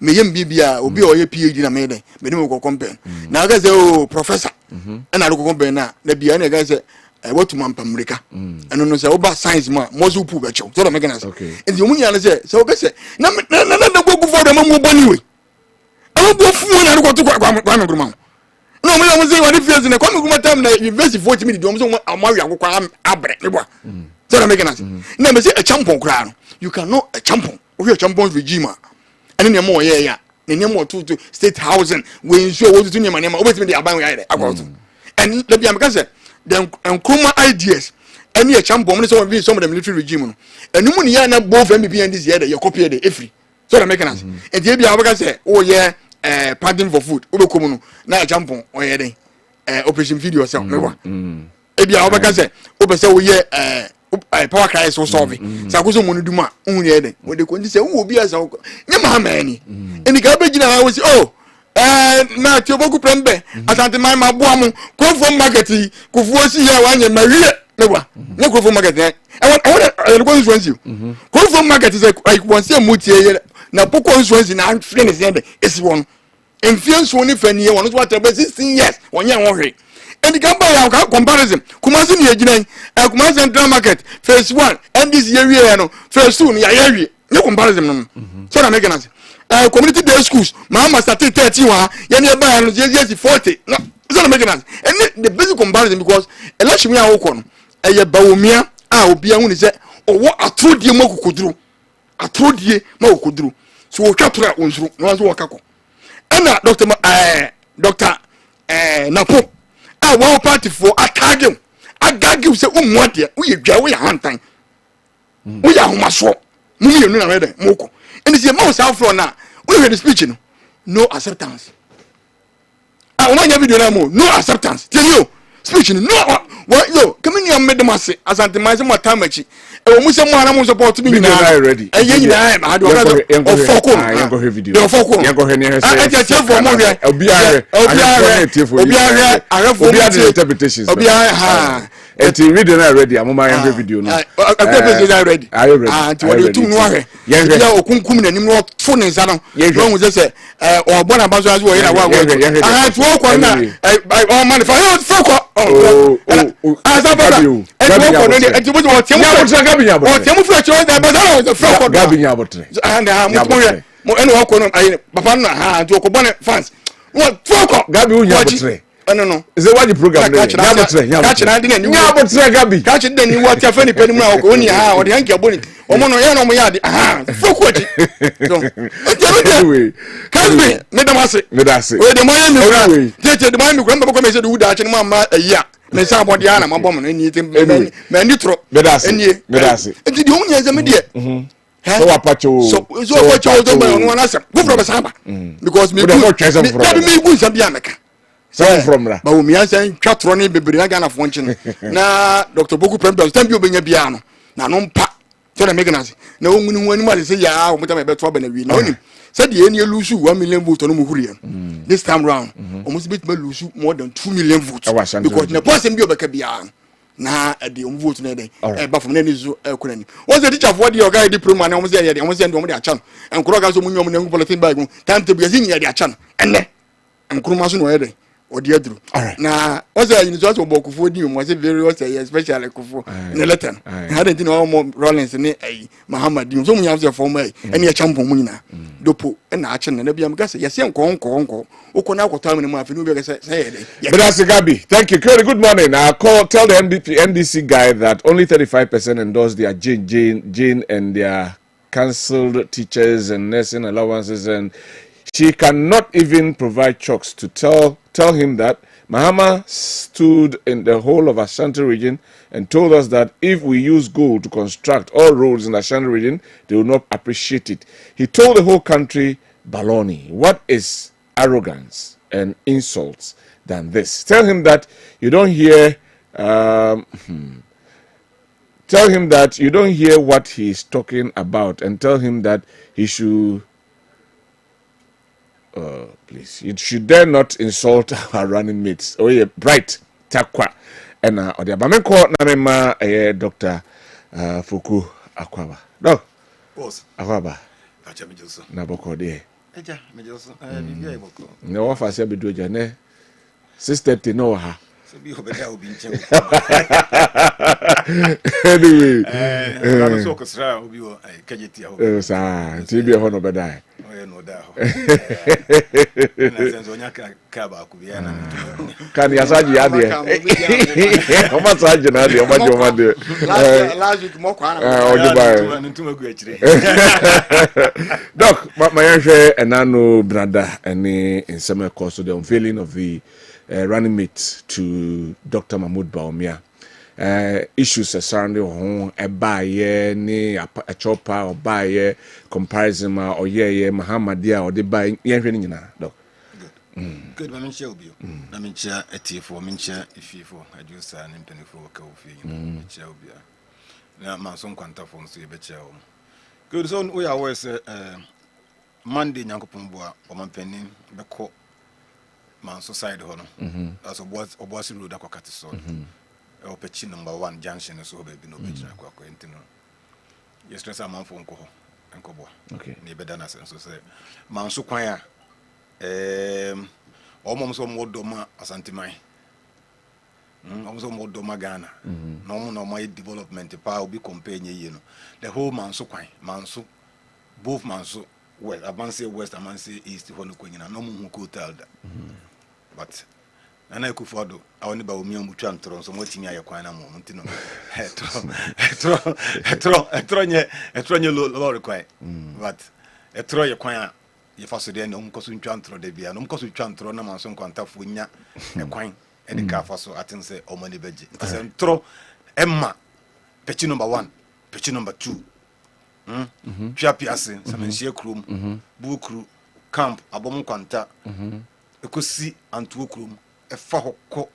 Speaker 6: me ye mbibia obi o ye PhD na me den me ni ko compare na ga say oh professor na ko compare na bia na ga say what to Mampamrika and no say oba science ma mozu pu be chew so the mechanism and the omunya na say so be say na go for the mamu boni we e go fu na go to kwa me gruma no me say what if na kwa me gruma time na university 40 minutes do so amawi akokwa abre me bo so the mechanism na me say a champion kra no you cannot a champion we a champion regime and na mo ye ya na mo to state housing we ensure what to nyama nyama obetimi dey aban we ya dey akwa and the be am can say then Nkrumah ideas any a champion some of the military regime no enum ne ya na both MPP and this year they copy the every so the mechanism and they be able say oh yeah pardon for food obekom no na champion o ye den operation video self me wa e be able say obe say oh yeah power crisis so solve sa ko so mo nduma hu ye den we dey ko say who obi asa nyama ha mani and ga be gina we say oh na Boku Prempe asante mai maboa mu Kofo market kufuo si ya wanye mawie mewa nye Kofo market e won influence you Kofo market is like one say mutie na poko influence na afre ne se esi won influence woni fani won so what 16 years wonye won hwe and the ya ka comparison Kumasi ni eginan Kumasi Central Market phase 1 and this year we no phase 2 ya yawie nye comparison no so na make sense community day schools mama started 30 wa yani e ba no yes 40 no so na make sense and the basic comparison because election ya wo kono eye bawomia a obi hu ni se owo atrodie makokoduru atrodie makokoduru so wo twatora onsuru no so wo kako na Dr. Napo wo party for agage se umwade wo ye dwa wo ya hantan wo ya homaso mu yenu na rede moko and the amount south floor now we heard the speech no acceptance one video no acceptance tell you speech no what yo come in made them say as anti my some time machi e mo say mo ana mo support me na
Speaker 1: ready
Speaker 6: e yen na I do of video
Speaker 1: yan go he ne he say
Speaker 6: I tell for mo here
Speaker 1: obi are interpretations
Speaker 6: obi ha
Speaker 1: eti video na ready amoma yan video no
Speaker 6: ready anti what you too no ahwe ya okunkum nanim no fo ne nsa no no mo say obo na bazo azu o yira wa to ko na o man fa ko
Speaker 1: no is it what the program
Speaker 6: catch na dey ni
Speaker 1: Gabi
Speaker 6: catch dey ni what afani pe ni mu na ko ni ha o de hanki aboni o mo no ye no mo ya de fokoji so
Speaker 1: anyway
Speaker 6: Kessben me damase we de mo ye mi fra tete de mo mi kura mbako me se de wuda achi no ma ayi me sa abodi ana ma bom no ni tim me ni tro
Speaker 1: medase
Speaker 6: enti de o nya ze me de
Speaker 1: so apacho
Speaker 6: so apacho do ba no na se go from samba because me go me go sambia meka
Speaker 1: from la
Speaker 6: ba o mi ansan twatro ne bebre na Ghana fo nchi na Dr. Boku Prempe stamp bi obenya bia no na no mpa so na meganasi na o ngunu wani ma se ya o mutama beto aba na wi na oni said the any lose 1 million votes on muhuri this time round almost bit lose more than 2 million votes because na person bi obeka bia na the vote na dey ba from na nizo ekunani was the teacher for the guy diploma na almost dey almost dey almost dey achan enkro ga so munyom na ngupolitin bag time to be azin ya dey achan enne enkroma so no dey odi adru na was the university of Bokufo di mo say very especially Kufo in the letter had anything more Rollins ni Muhammad di so munyam say form ene champion mu nyina dopo na achen na bia mgase yesi nko ukona akwota me mu afinu be say
Speaker 1: but that's Gabi. Thank you. Good morning. Tell the NDC guy that only 35% endorse their Jane and their cancelled teachers and nursing allowances, and she cannot even provide chocks to tell him that Mahama stood in the whole of Ashanti region and told us that if we use gold to construct all roads in Ashanti region, they will not appreciate it. He told the whole country, baloney. What is arrogance and insults than this? Tell him that you don't hear... Tell him that you don't hear what he is talking about, and tell him that he should... please, you should dare not insult our running mates. Oh yeah, bright takwa. And the Abamenko Namema Dr. Fuku Akwaba. No. Akwaba. Naboko de. No offer say be do jane. Sister to know her. Anyway, TB hono bedai. Can you say you are how much are you now? Last week more Doc, my answer and nano brother any in summer course of the unveiling of the running mate to Dr. Mahmoud Baumia. Issues surrounding home a buyer ni a chopper or buyer comparison or Mahamadia or the buying na doc.
Speaker 7: Good women shall be. I mean, chair a tea for Mincha if you for a juice and penny for coffee. Shall be. Now, my son quanta from see a better. Good son, we always Monday Yankopumboa or my penny, the court man society honor as a was road a cockatison. Or Pechin #1 junction, so baby no bitch. Yes, stress a man for Uncle and Cobo. Okay, neighbor Dana, so say, Man so quiet. Almost more doma asantimai. Almost more doma Ghana. No my development power will be comparing you know. The whole man so quiet, man so both man so well, Amansan West, Amansan East, no more who could tell that. But and I could follow. I only about me on Muchantron, so what me I acquire a moment. A tronye low require. But a troy acquire. If I said no, because we chantro de bia, no, because we chantro, no man, some contact with ya, a quine, and the car for so I think say, oh, money veggie. Throw Emma, petty #1, petty #2. Chapiasin, some shake room, book crew, camp, a bomb contact, a could and 2 room. A fahoko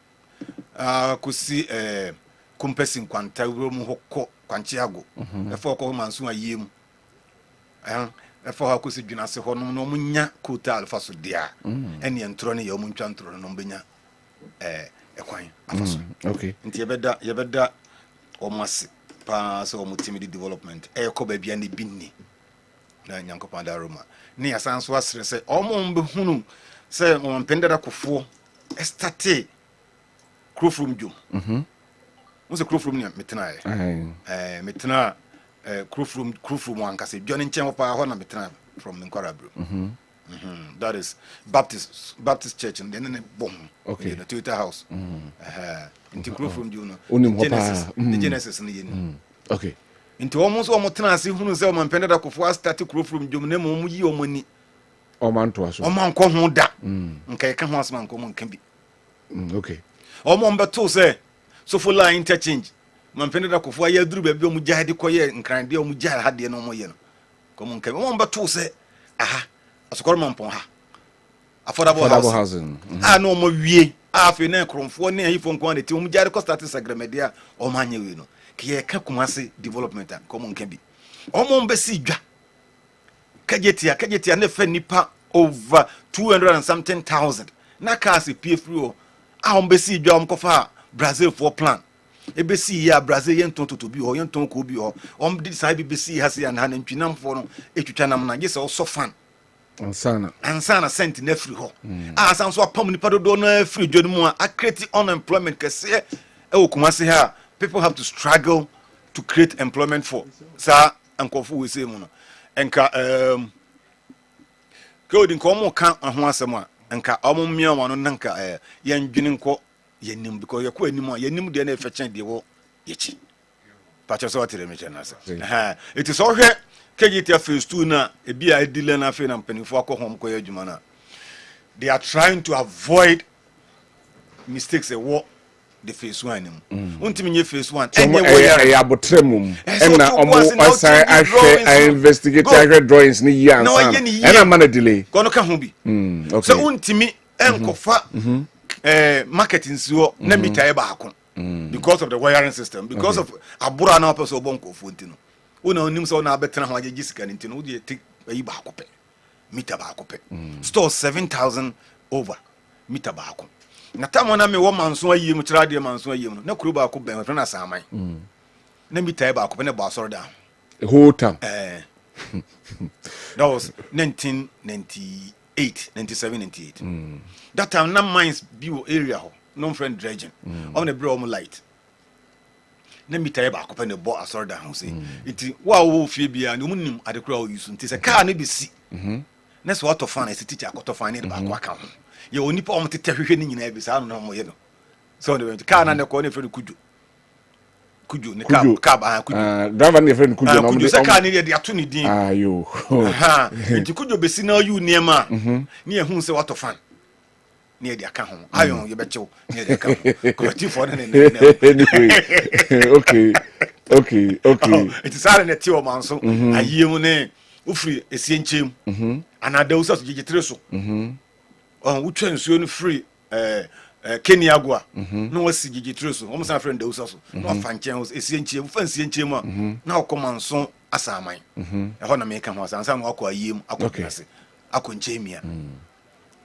Speaker 7: could see a compassing quanta room hoko quantiago, a foko mansua yim. A for her could see Junasa Honum no munya kutal fasu dia, and the Antroni Yomunchantro no bina a quine. Okay. And Yabeda almost pass or multimedia development, a cobe biani binni. Then Yanko Pandaruma. Near Sans was say, Omon Behunum, say on Pendera Kufo. Estate crew from Jum. What's a crew from Mitna? Mitna crew from one case. Johnny Chemopa Hona Mitna from Nkorabru. That is Baptist Church and then boom. Okay. The Twitter house. Into crew from June. The Genesis in the okay. Into almost Motana, who sell my pendant of started crew from Jum Nemo Muyo money. Oman to us. Oman come da. Okay, come once man come can be. Okay. Oman beto say so for line interchange. Man pended up for ya drew baby mujahidi koye and crying dear mujah had the no more yen. Come on, come on, beto say, aha, a scorman pon ha. Affordable housing. Ah, no more ye. Ah, for ne crom for near from quantity mujah costatis sagramedia or manuino. Kia kakumasi development. Come on, can be. Oman besija. Kajetia nefe nipa over 200 and something thousand. Na kasi PFO. Mbesi dwa mkofa Brazil for plan. Ebesi ya Brazil yenton to bi ho yenton ko bi ho. Did say BBC hasi and han ntwinam for no etwitwa nam na gese so fan. Ansana sent na free ho. Asan so apam nipa do na free dwanu mu a create unemployment kese e okumase ha. People have to struggle to create employment for. Sa ankofu we say mu no. Enka coding komo kan ho asem a enka omo mmia wano nanka yen dwene nko yenim because yakwa anim a yenim de na efechen de wo yechi pacho so tere me chena sa it is all here kegita phase 2 na ebia edile na fe na mpanifo akọ hom ko adwuma na they are trying to avoid mistakes what the phase 1 untimi nye phase 1
Speaker 1: enye wo ya botremum na omo asai ahwe investigate ahwe drawings ni yi ansa na man delay
Speaker 7: kono ka ho bi so untimi enkofa marketing so na mitae ba ako because of the wiring system because of abura na person obonko fontino una onim so na betena ho agye sika ntino wo de take yi ba ako pe meter ba ako pe store 7,000 over meter ba ako na tamo na me wo manso ayem kira de manso ayem no na kuro ba ako ben na saman na mitae ba ako pe na ba soro da
Speaker 1: whole time
Speaker 7: that was 1998 97 98 that time na mines bio area ho no friend dredging on the bro light na mitae ba ako pe na bo asoro da ho say iti wa wo fie bia no munim adekura o yusu nti se car na be si na so auto fan ese teacher akoto fan ne ba ako aka ho ye onipa o mtete hwehwe ni nyina bi sa no mo ye no so ne car na ne ko ne fe kujo ne car ba kujo
Speaker 1: driver ne friend kujo
Speaker 7: no mo se car ne de ato ne din
Speaker 1: ayo
Speaker 7: ha nti kujo be si na yu niema ne ye hu se auto fan ne de aka ho ayo ye be chew ne de aka ho ko for ne
Speaker 1: okay
Speaker 7: it is all ne ti o man so aye mu ne ufri esienchem anada usa so gigitre so wutwa nsuo no free Kenya agwa no wasi gigitre so omo sa friend da usa so no fanchen esienchem fansienchem a na okomanso asaman ho na meka ho asansa no akọ ayem akọkase akọnchemia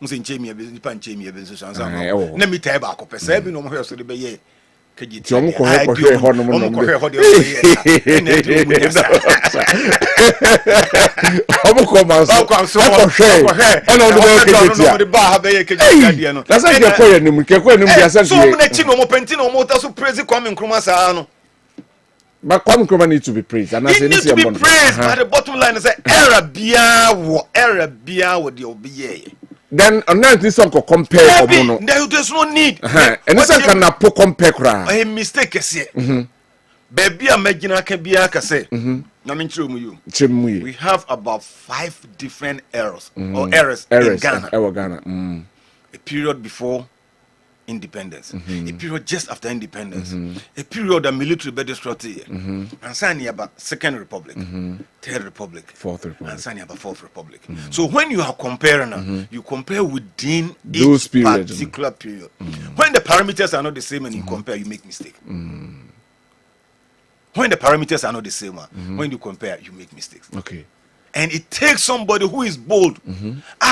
Speaker 7: musen chemia be nipa nchemia be so sansa na mitae ba akọ pesa bi no mo hwe so de be ye kagiti
Speaker 1: omo ko hwe ho no mo
Speaker 7: ko hwe ho de
Speaker 1: omo ko manso akọ hwe ona do be kagiti
Speaker 7: no de ba ha be ye kagiti dia no
Speaker 1: na sa ke koye nim dia sa
Speaker 7: so mo na chi no mo penti no mo ta so praise Kwame Nkrumah sa no.
Speaker 1: But Kwame Nkrumah need to be praised. And
Speaker 7: he needs to be praised. But the bottom line is that era bia wo the obiye.
Speaker 1: Then on that this song compare omono.
Speaker 7: There's no need.
Speaker 1: And this can na po compare kra.
Speaker 7: A mistake ese. Baby amagina ka bia ka say. Na me nchiro mu you. We have about 5 different errors or errors in Ghana. A period before independence, a period just after independence, a period of military bed strategy, and signing about Second Republic, Third Republic,
Speaker 1: Fourth Republic,
Speaker 7: and signing about Fourth Republic. So when you are comparing, you compare within
Speaker 1: those
Speaker 7: each particular period. When the parameters are not the same and you compare, you make mistake. When the parameters are not the same, when you compare, you make mistakes.
Speaker 1: Okay.
Speaker 7: And it takes somebody who is bold.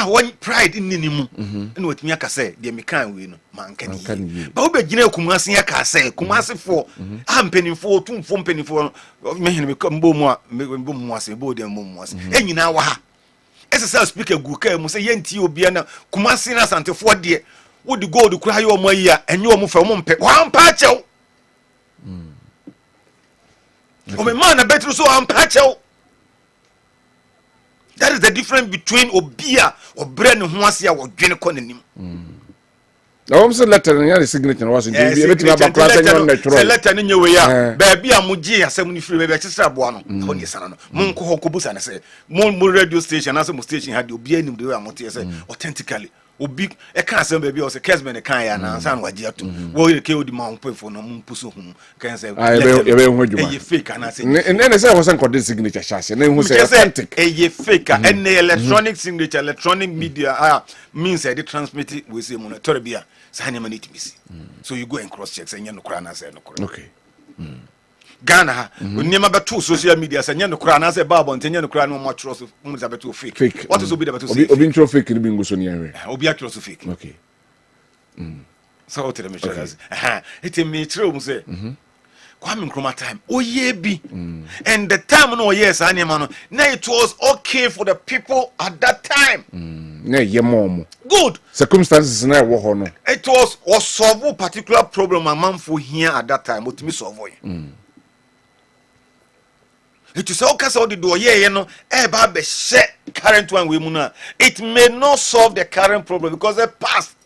Speaker 7: One pride in nimu. And what Miaka say, the American win, man can ye. But we begin Kumasi Yaka say, Kumasi for, I'm penny for, 2 penny for, me become Bomo, Bomoas, Bodian Momoas. And you know, SSL speaker Guka must say, Yenti Obiana, Kumasi Nas until 4 dear. Would you go to cry your Moya and you move from one patch out? Oh, my man, I better so I'm patch out. That is the difference between Obia or Bren Huasia or Geneconim.
Speaker 1: Also, letter and your signature was in the
Speaker 7: letter in your way. Baby, Amuji, 70 free, baby, sister Buano, Honeysan, Monco Hokobus, and I say, Mon radio station, as a station had you be in the way authentically. Obi e kan say baby o say Kessben e kan ya na san waje ato wo ye ke odi ma onpo fo no mpuso hu kan say e fake ana say
Speaker 1: and say was an signature chassis na hu say authentic
Speaker 7: e fake and electronic signature electronic media means the transmit we say monitor bia say na manage misi so you go and cross check say nya no kra na say no kra
Speaker 1: okay
Speaker 7: Ghana onyema beto social media say nya no kra na say babo ntenya no kra no mo trust mo say beto fake what is obi beto say
Speaker 1: obi intro fake ni bingo so ni anwe
Speaker 7: obi atro so fake
Speaker 1: okay
Speaker 7: so what the measures it me true mo say Kwame Nkrumah time oye bi and the time no yes anema no na it was okay for the people at that time
Speaker 1: na ye mom
Speaker 7: good
Speaker 1: circumstances na wo ho no
Speaker 7: it was solve a particular problem a man for here at that time what me solve it is all case of the door ye no e ba be share current one we mu na it may not solve the current problem because the past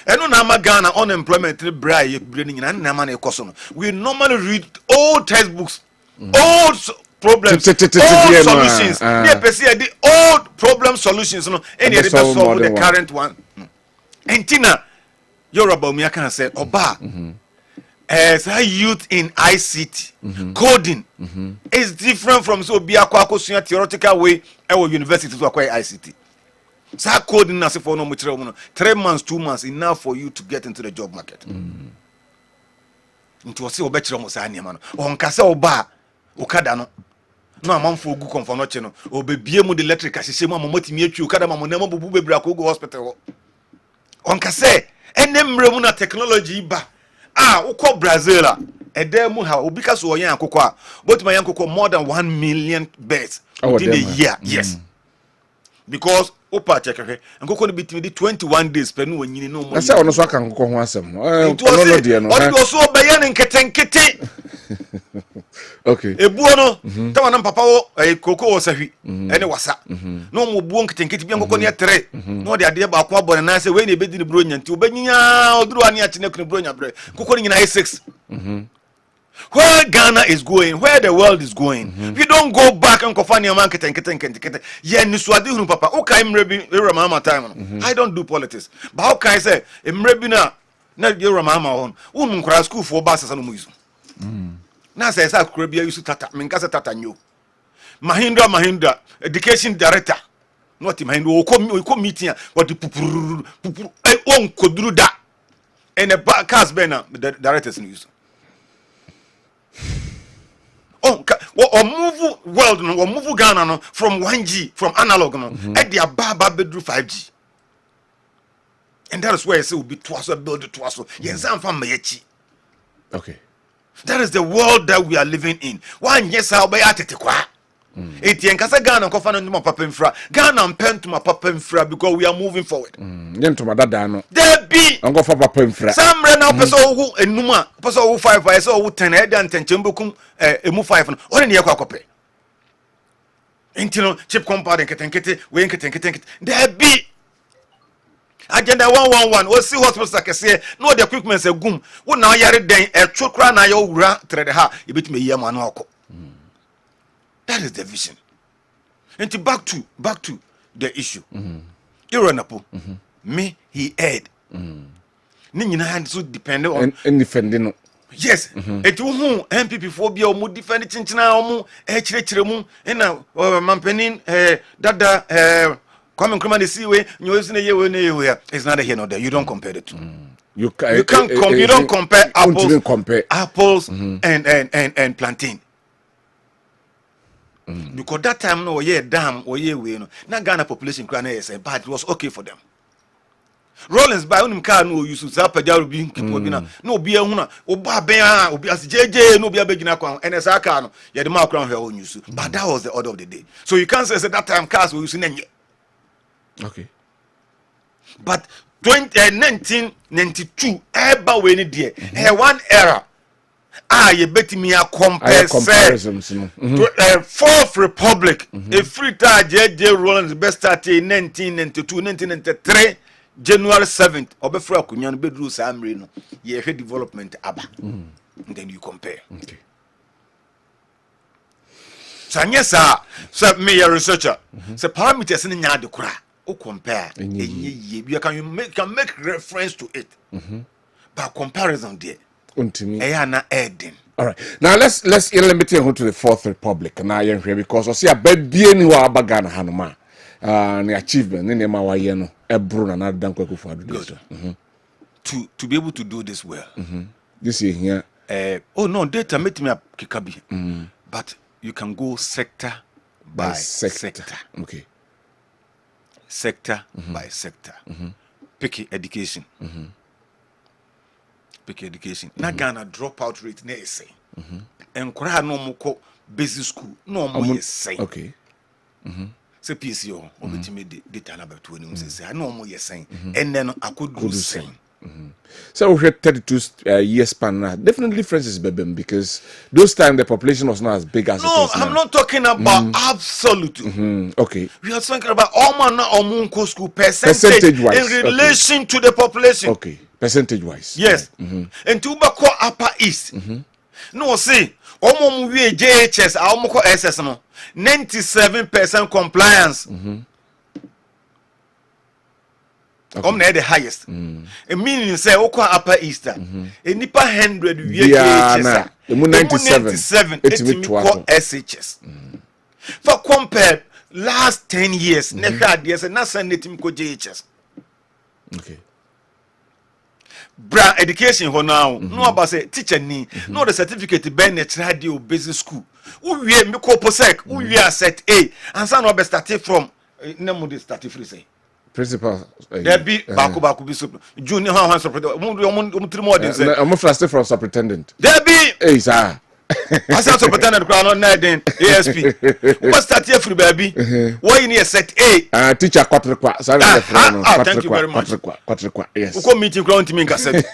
Speaker 7: eno na Ghana unemployment bra ye branding na man e koso no we normally read old textbooks old problems old solutions the person the old problem solutions no any dey solve the current one entina Yoruba me can say oba as a youth in ICT coding is different from so be a theoretical way our university to acquire ICT. So coding as for no much 3 months, 2 months enough for you to get into the job market. Into say obechi mo sa niam no on kasa oba okada no no amanfo ogu confirm no che no obebie mu de electric asese mu amamotimi atwi okada mamonam bubu bebra ko go hospital on kasa enemre mu na technology ba ukọ Brazil edem mu ha obi kaso oyan akokọ a but my yankokọ more than 1 million birds within a year. Yes. Because opa chekeke nkokọ no bitimi 21 days pe no wanyini no mo.
Speaker 1: Asa ono so aka nkokọ ho asem.
Speaker 7: No de no. Odi so obeya ne nketenkete.
Speaker 1: Okay.
Speaker 7: Ebuo no tawa na papa wo koko wo sahwi ene wasa. No mo buo nketenkete bi nkokọ ne 3. No de ade ba ko abone na se we ne ebedi ne bro nyanti obenyinya oduru ani achi ne kunu bro nya bre. Nkokọ ne nyina 6. Where Ghana is going, where the world is going. If you don't go back and confine your market and get yeah, Niswadi papa. Okay, I'm time. I don't do politics. But how can I say Mrebina na Ramama on cross school for buses and muizu. Now says I could be used to tata Minkasa Tata new. Mahindra, education director. Not in Mahindra, we come meeting what the pupu own could do that. And a Kessben, the directors news. Or move world no, or move Ghana no from 1G from analog no, at the ababa bedroom 5G. And that is where I say will be twice build it twice. Yes, I'm from Mayechi.
Speaker 1: Okay.
Speaker 7: That is the world that we are living in. One yes, I'll be at it. Etienne kasa Ghana kofa no my papa mfra. Ghana pen to my papa mfra because we are moving forward.
Speaker 1: Yento madada no.
Speaker 7: There be
Speaker 1: Ango fa papa mfra.
Speaker 7: Some right now person who enuma, person who 5 I saw who 10 head and 10 chembukum emu 5 no. Oni ne yakwa kope. Intino chip compound nketenkete we nketenkete. There be agenda 111 we see hospital kese no the equipment say gum. Wo na yare den e twokra na yo wura trede ha e betime yam anu akọ. That is the vision. And back to the issue. Iranapo. Me, he heard. Nina hand so dependent on
Speaker 1: defending.
Speaker 7: Yes. Et who MPP phobia or mood defend chinchina or mu echiremu and mampenin dada coming crummy see way you isn't a year it's not a here no there. You don't compare the two. You don't compare apples and plantain. Because that time no dam or we no na Ghana population cry na but it was okay for them. Rollins by unim car no use to pedaru bi kipo bi na no obi ehuna oba ben obi as jeje no obi abegina kwan and sa car no ye the mouth crown here on use. But that was the order of the day. So you can't say that time cars were using any. Okay. But 1992 eba we ni there one era you bet me a comparison. Fourth Republic, a free time J.J. Rollins best started in 1992, 1993, January 7th. Obefra Kunyan Bedru Samrino, ye head development abba. And then you compare. Okay. So yes, sir, me a researcher. So parameters in the cry. O compare. You can make reference to it. But comparison there.
Speaker 1: All
Speaker 7: right.
Speaker 1: Now let's limit it to the Fourth Republic. Now here because I see a bed being wa Ghana Hanuma. The achievement in Emma Ebron and Dankwa Kufa.
Speaker 7: To be able to do this well.
Speaker 1: This year here.
Speaker 7: Oh no, data made me a kikabi. But you can go sector by sector.
Speaker 1: Okay.
Speaker 7: Sector by sector. Pick education. Education. Na Ghana dropout rate na say. Enkora no mo ko basic school no mo say.
Speaker 1: Okay.
Speaker 7: Say PCO obetime data na beto ni say no mo say. And then akodu say.
Speaker 1: So we had 32 years span now. Definitely differences babem because those time the population was not as big as it is now.
Speaker 7: I'm not talking about absolute.
Speaker 1: Okay.
Speaker 7: We are talking about all manner of school percentage
Speaker 1: wise
Speaker 7: in relation to the population.
Speaker 1: Okay. Percentage wise.
Speaker 7: Yes. And to Bako Upper East. No, see, Omo we JHS, Omoko SS no 97% compliance. na the highest meaning say okwa upper easter enipa 100 wie
Speaker 1: na emu
Speaker 7: 97 etimi ko SHS for compare last 10 years na hwa ade say na san netim ko JHS.
Speaker 1: Okay.
Speaker 7: Bra education ho now no about say teacher ni no the certificate ben na radio basic school uwie me ko posek uwie set A and san no be start from na mo dey start free say
Speaker 1: principal
Speaker 7: there be baku be super junior how superintendent three more than say
Speaker 1: I'm first from superintendent
Speaker 7: there be
Speaker 1: hey sir
Speaker 7: I said superintendent crown on then ASP what start here free baby why you need set A
Speaker 1: teacher kwatrekwa sorry
Speaker 7: thank you very much
Speaker 1: kwatrekwa yes
Speaker 7: uko meeting crown team nka said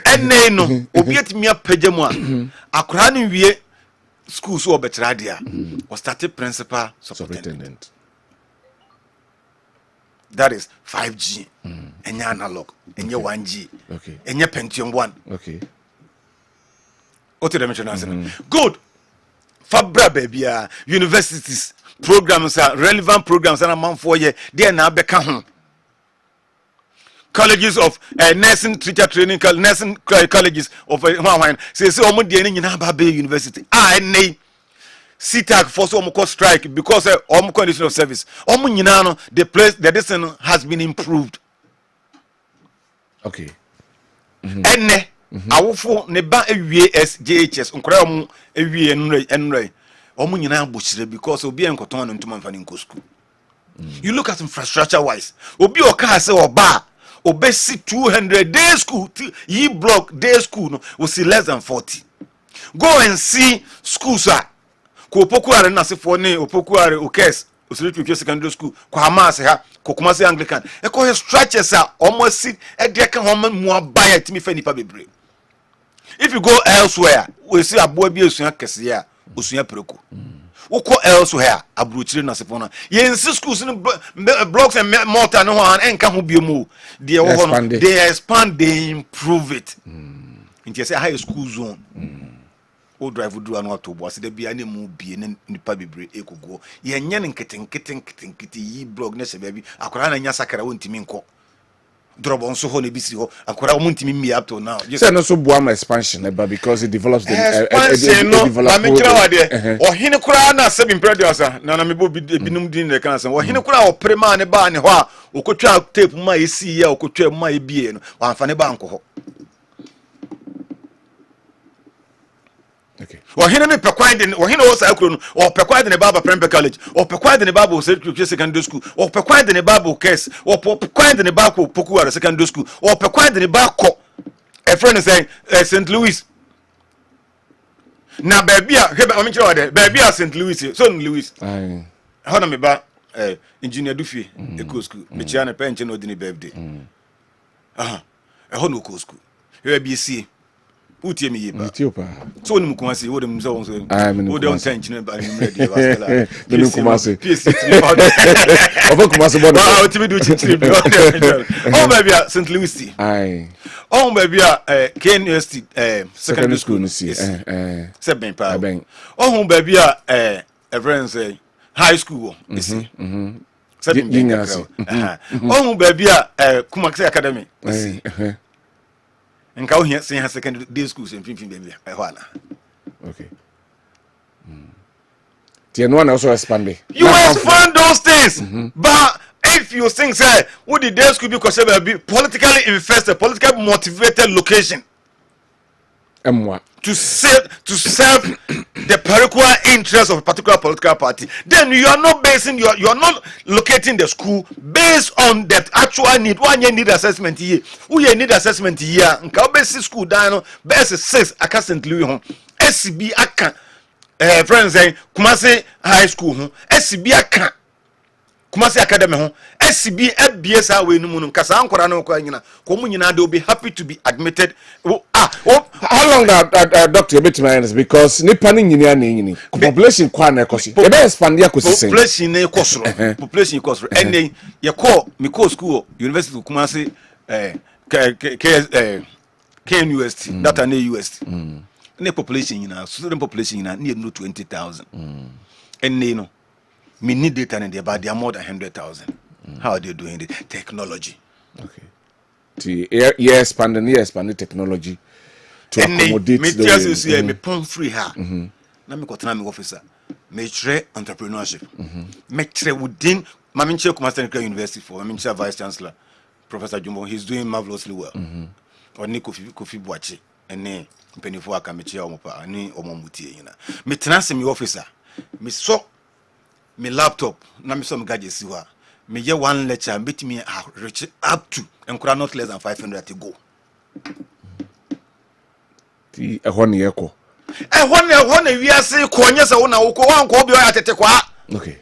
Speaker 7: enne no obi etimi apagemu a akora no wie school so obetra dia was started principal superintendent. That is 5G. Enya analog. Enya 1G.
Speaker 1: Okay.
Speaker 7: Enya Pentium 1.
Speaker 1: Okay.
Speaker 7: What did I mention? Good. Fabra baby, universities, programs are relevant programs and a month for you. They are now become colleges of nursing teacher training, nursing colleges of say almost the ending in Ababe University. I CTAC for some strike because condition of service. The place the distance has been improved.
Speaker 1: Okay.
Speaker 7: Enne awofo ne ba awie JHS nkora omu awie enre omu nyina bochire because obi enkoton no ntuma mfa nko school. You look at infrastructure wise. Obi oka say oba obesi 200 day school ye block day school no we see less than 40. Go and see schools are Kopokuare na sefo ne opokuare okes osiritu secondary school kwa amase ha kokumase Anglican e ko structures are almost sit e de ka ho mu abaya timi fa nipa bebre. If you go elsewhere we see abo bi esua kese ya osua preko woko elsewhere abrochire na sefo na yensi schools no blocks and mortar no ho enka ho biemu de wo ho no they expand they improve it into say high school zone drive do an auto boss de bia ne mu bie ne nipa bebre ekogo ye nya ne nkete yi blog ne se bia bi akora na nya sakara wontimi nko drobon so ho ne bisiri ho akora wontimi mi up to now
Speaker 1: say no so boam expansion but because it develops the
Speaker 7: ma me kira wade o hine kura na sebi predators na me bo binum din ne kan o hine kura o prema ne ba ne ho a okotwa tape ma esi ya okotwa ma e bie no wa mfa ne ba nko ho.
Speaker 1: Okay.
Speaker 7: Or he ne pekwai de or he no sa akro no or pekwai de ne baba primary college or pekwai de ne baba secondary school or pekwai de ne baba case or pekwai de ne baba pokuara secondary school or pekwai de ne baba a friend is saying St. Louis na baby a hebe o menchira wade baby a St. Louis so Louis how na me ba engineer Dufie eco school me chia na penche no dini birthday ho no eco school we be see utie mi yiba so ni mukumasi wo dem so wo dem tension ba ni ready ba
Speaker 1: the mukumasi
Speaker 7: PSC
Speaker 1: of kumasi bodo
Speaker 7: wow timi do chitri oh baby St. Louis oh baby KNUST secondary school no see Kessben pa oh baby everyone say high school is oh baby Kumakse academy is nka wo hia sen secondary day schools en finfin baby ho ana
Speaker 1: okay the one also expanding
Speaker 7: you expand those things but if you think say what the day school because be politically invested politically motivated location to serve the particular interest of a particular political party, then you are not basing you are not locating the school based on that actual need. One you need assessment here, who you need assessment here. Nka basic school down basic 6 aka St. Louis home, SCB aka friends say Kumasi high school home, SCB aka Kumasi academy home, SCB FBS we no mu nkasa ankora no kwa nyina ko mu nyina they will be happy to be admitted.
Speaker 1: How long that doctor bit my is because nipa ni nyina na nyini population kwa na ekosi e be expand ya kosi
Speaker 7: population na ekosoro and ye call me call school university Kumasi KNUST that na UST na population nyina student population nyina na no 20,000 and you know me need data and about they are more than 100,000 how are they doing it technology
Speaker 1: Okay. Expanding technology to accommodate the way.
Speaker 7: Me pon free ha. Na me kotena me officer. Me try entrepreneurship. Me try within Maminche Kumaster University for Maminche Vice Chancellor Professor Jumbo. He's doing marvelously well. Or ni Kofi Boachi ene mpenifo aka me chia omopa ani omomutie yina. Me tenase me officer. Me so me laptop na me so me gadget si wa. Me ye one lecture bit me reach up to and not less than 500 to go.
Speaker 1: The one year ko.
Speaker 7: One we are say konya sa una uko wan ko bi atete kwa.
Speaker 1: Okay.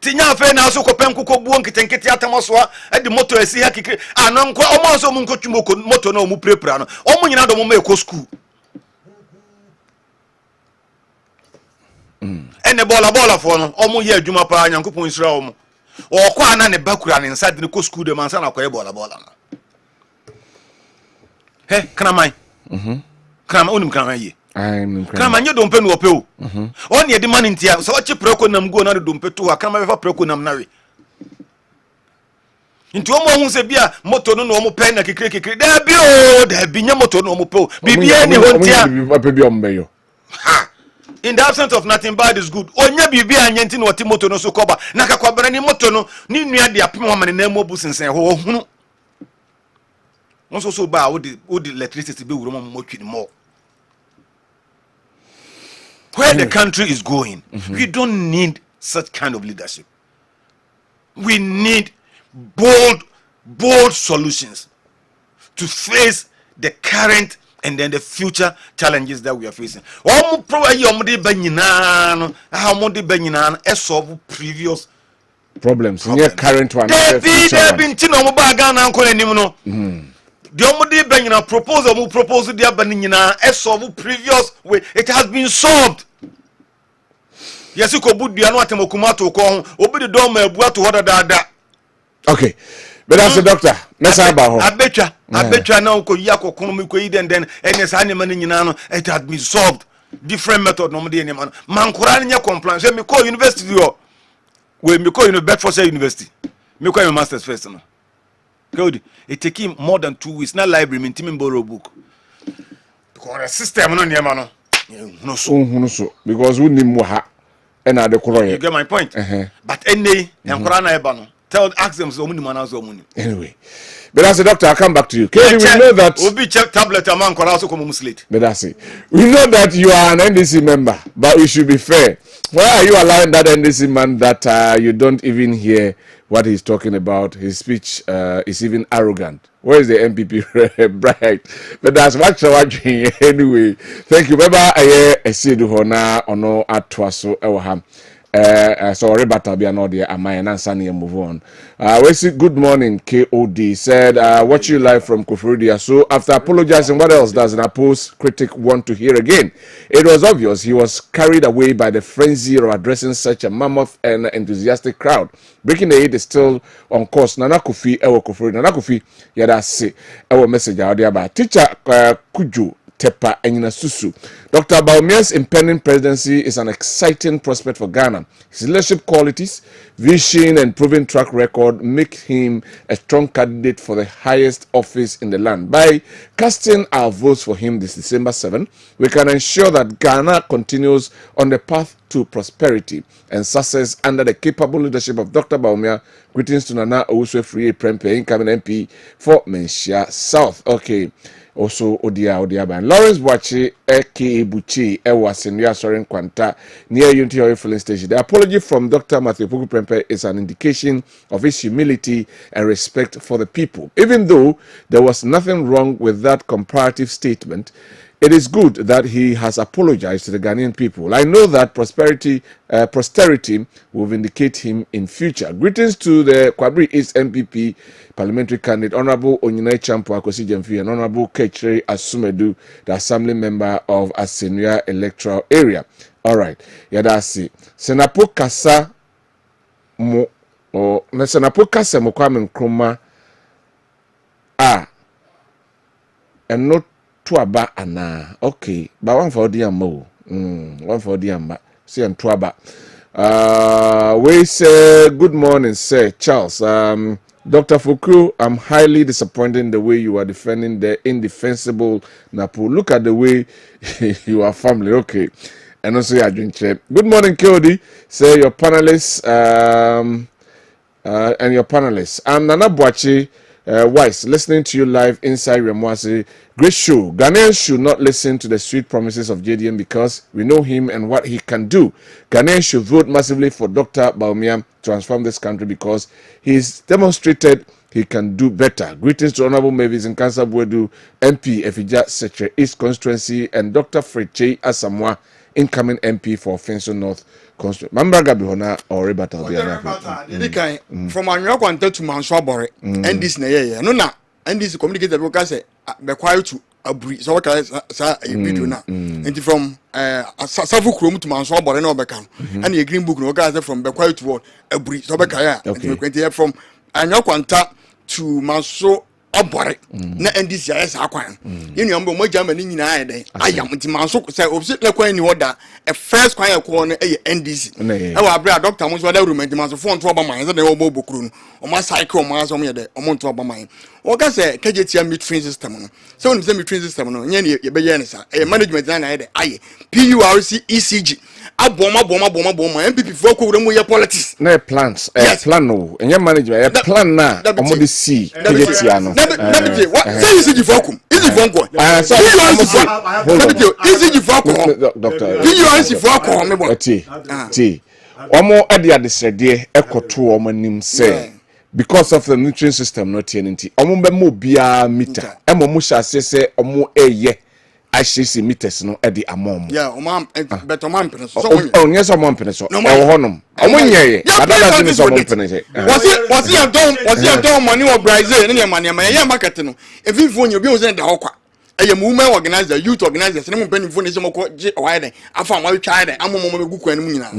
Speaker 7: Tinya fe na so ko pen ko buon kitenkete atamaso a de moto esi ha kikire anan ko omo so mu nko twumo moto na omu prepare no omo nyina do mo ma ko school. Ene bola for no omo ye adwuma pa nyankopon nsira omo. O kwa na ne bakura ne nsa de ne ko school de mansa na kwa bola no. He kana mai. Kana onim kana ye. Kana manye dompe no ope o. On ye de man ntia so ochi preko nam go na de dompe to wa kana ma preko nam nawe. Nti omo hu se bia moto no omo pen na kekere da bi o da bi nya moto no omo pe o. Bibia ni ho ntia. Ha. In the absence of nothing bad is good. Onya bibi anyenti no moto no so koba. Na kakwabara ni moto no ni nua de apem wa mane na mo bu sensen ho hunu. Onso so ba wo the electricity be wuro mo twini mo. Where the country is going, we don't need such kind of leadership. We need bold solutions to face the current and then the future challenges that we are facing. Probably solve previous
Speaker 1: problems. Current one.
Speaker 7: The omudi benyina proposal dia banina solve previous way. It has been solved. Yes, you could be an automato con obi the dome to what da.
Speaker 1: Okay. But that's the doctor.
Speaker 7: I bet you now ko yako kono ko iden then enes animal nyina it has been solved. Different method no dey man. Man kura nya complain. Say me call university yo. We me call Bedfordshire University. Me call my masters first no. Good. It take him more than 2 weeks. Not library, me team borrow book. Because the system no near man. No so.
Speaker 1: Because we need more. And I
Speaker 7: you get my point. But any ask them so many man so many.
Speaker 1: Anyway. But as a doctor, I'll come back to you. Katie, we know that
Speaker 7: we'll be check tablet a man could also come late.
Speaker 1: But that's it. We know that you are an NDC member, but we should be fair. Why are you allowing that NDC man that you don't even hear what he's talking about? His speech is even arrogant. Where is the MPP bright? But that's what you're watching anyway. Thank you. Baba I see the hona ono atwaso ewaham. Sorry, but I'll be an audio. Amansan Ntie move on. We see good morning. KOD said, watch you live from Kofuridia. So after apologizing, what else does an opposed critic want to hear again? It was obvious he was carried away by the frenzy of addressing such a mammoth and enthusiastic crowd. Breaking the 8 is still on course. Nana Kofi ewo Kofuri. Nana Kofi yada say ewo message out there by teacher Kujo Tepa Enyina Susu. Dr. Baumia's impending presidency is an exciting prospect for Ghana. His leadership qualities, vision, and proven track record make him a strong candidate for the highest office in the land. By casting our votes for him this December 7, we can ensure that Ghana continues on the path to prosperity and success under the capable leadership of Dr. Baumia. Greetings to Nana Owusu Dankwa, incoming MP for Menchia South. Okay. Also Odia ban Lawrence Boachi aka Buchi Ewa Senua Soren Kwanta near Unity Oil filling station. The apology from Dr. Matthew Puku Prempeh is an indication of his humility and respect for the people. Even though there was nothing wrong with that comparative statement, it is good that he has apologized to the Ghanaian people. I know that posterity will vindicate him in future. Greetings to the Kwabri East MPP parliamentary candidate, Honorable Onyinai Champo Akosi Jemfi, and Honorable Kechre Asumedu, the assembly member of Asenua electoral area. All right. Yadasi. Senapo Kasa mo o na Senapo Kasa mo Kwame Nkrumah and not Tuaba ana. Okay. But one for the mo. One for the amba. See and Tuaba. We say good morning, sir Charles. Dr. Foucault, I'm highly disappointed in the way you are defending the indefensible Napo. Look at the way you are family. Okay. And also your drink. Good morning, Kodi. Say your panelists and your panelists. I'm Nana Boachi Weiss, listening to you live inside Remwasi. Great show. Ghanaians should not listen to the sweet promises of JDM because we know him and what he can do. Ghanaians should vote massively for Dr. Bawumia to transform this country because he's demonstrated he can do better. Greetings to Honorable Mavis in Kansa Buedu, MP Efija Seche East Constituency, and Dr. Freche Asamoah, incoming MP for Finso North Constituency. Mambraga Bihona or Rebata
Speaker 6: from Anyo Kwanta to Manswabore, and this na no na, and this communicated because be quiet to abri so what sa e na. And from Safu Krom to Manswabore no bekan. And the green book no guys from be quiet to abri so be kaya. And from Anyo Kwanta to Manso Obore na NDC yes akwan you know mo Germany nyina dey ayam nti manso say opposite na kwan ni order a first kwan ekwo no e NDC e wa abra doctor mo so da room nti manso phone to obaman say dey obo bokuru no o ma cycle o ma so mo ye dey o mo to obaman o ka say kejetia metering system no so when say metering system no nya ne ye be ye ne sa management na ye dey aye PURC ECG aboma MPP for ko wura mo ye politics
Speaker 1: na plans plan no enya management plan na omo de see kejetia no
Speaker 6: what say ECG for kum easy for nko ECG for kum doctor PURC for kum me bo
Speaker 1: ti omo ade adesede ekoto omo nim say because of the nutrient system not TNT omo be mo bia meter emo mo sha se omo eye ICC meters no e di amom
Speaker 6: but omam pene so
Speaker 1: oh yes omam pene so e wo honom omo nyeye adada ni so omam pene se
Speaker 6: was you don money or Brazil ni money ya market no if you phone you be say da hokwa eye movement organizer youth organizers ni mo pene phone se mo ko je why afa mo twa dey amom mo be guku anu nyina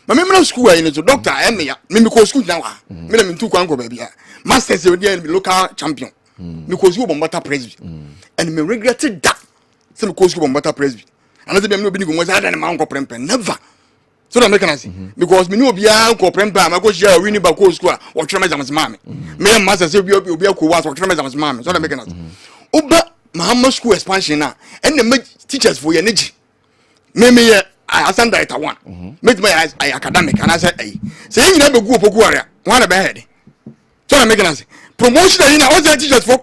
Speaker 6: ma me na school ayi no so doctor emeya me ko school na wa me na me ntu kwan ko ba bia masters we dey local champion me ko school bombata presby and me regretted that some coach go better presby and say me no be go say that man go prempen never so that make can see because me no be an go prempen ma go share win ba coach school o try me jams mama me master say obi ko was o try me jams mama so that make can see oba Muhammad school expansion na and the teachers for your energy me asan director one make my academic and I say say you na be go opoku area one be head so that make can see promotion you na all the teachers for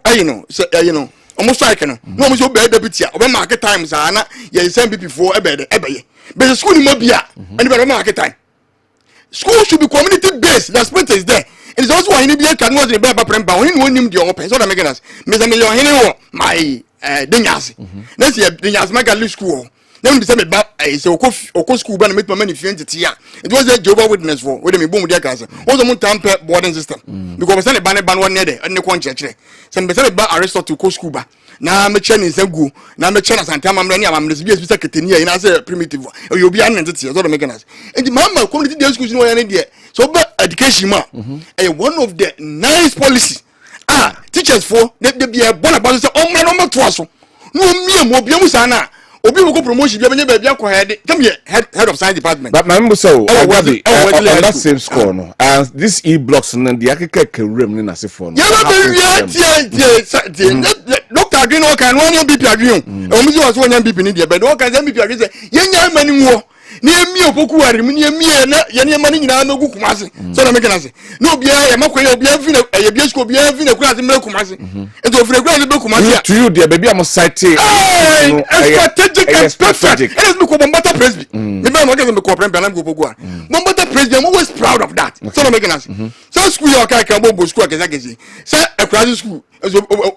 Speaker 6: you know almost like no mo so be deputy obe market time sa na ye send people for ebe but school ni mo bia and be market time school should be community based the spirit is there it is also why ni bia kan was the be premba oni no nim the open so that make us me say million hene wo my dinyas na say dinyas magali school na me say me ba say oko school ba na make money fi entity ya it was a Jehovah Witness for we me boom dia ka say also mo tampe boarding system because say the ban one ne dey ne kon chekere say me say ba Aristotle ko school ba na me che ni nsagu na me che na santa amamre ni amamre bi espisa keteni ya na say primitive you be an entity so the make us and mama community day schools no ya ne dey so ba education ma one of the nice policy teachers for they be a bona ba say o ma to aso no mi mo bia mu sana obi go promotion bia benya bia ko head come here head of science department
Speaker 1: but my member so on that same score no and this e-blocks no the akeka kewrem ni na se for no
Speaker 6: doctor agree no kan one BP agree o mu ji was one BP ni dia but o kan BP agree say yenya mani wo ni emi opoku ware mu ni emi na ye ni mani nyina na gu kumase so na make na say no bia ye makoye obi afi na ye bia school bia afi na kura se me kumase ento ofre kura se be kumase
Speaker 1: to you there baby am cite
Speaker 6: strategic and perfect it is me ko bombata presby me be mo ke me ko prempe na me ko pogu a bombata presby I'm always proud of that so na make na say so school your kai kan bo school akeza say ekura school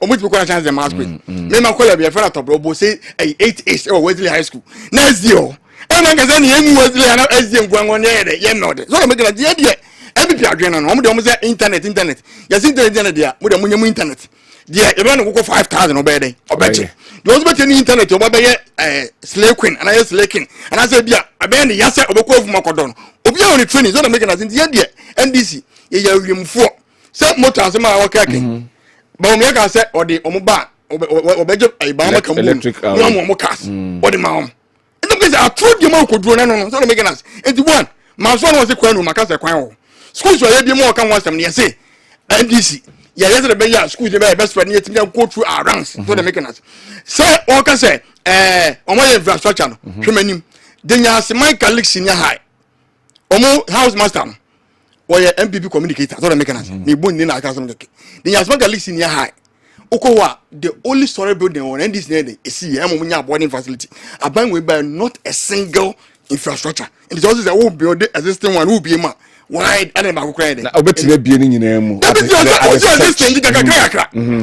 Speaker 6: omo ti ko na chance dem ask me ma ko le be fa top bo say 8 or Wesley High School next year and I can say you Wesley and SDM gwan there ye no so make na dey there every adwen no omo dey say internet yes internet there mo dey mo internet there e be no go 5,000 obey obeche the also be internet obey slay queen and I slay king and I say bia abey ne yase obeko ofu makodon obi on training so make na say there NDC ye ya wiemfo say motor say ma work akin ba o me ka say odi omo ba obeje ba ma kambu no mo cars odi ma om because I told you more could do no so make us and one my son was a kwan makasa kwan schools were be more can want some say NDC. Yeah, yes, the better school, the best friend, yet go through our ranks to the mechanism. Say, all can say, on my infrastructure, then you have my colleagues in your high. Omo house master, or your MPP communicator, to the mechanism. Me born in our castle. Then you have my colleagues in your high. Okowa, the only story building on NDC is see, I'm boarding facility. A bank will buy not a single infrastructure. And it's also a whole build existing one who be a man. Why I never cried.
Speaker 1: I bet you be in your name.
Speaker 6: That is just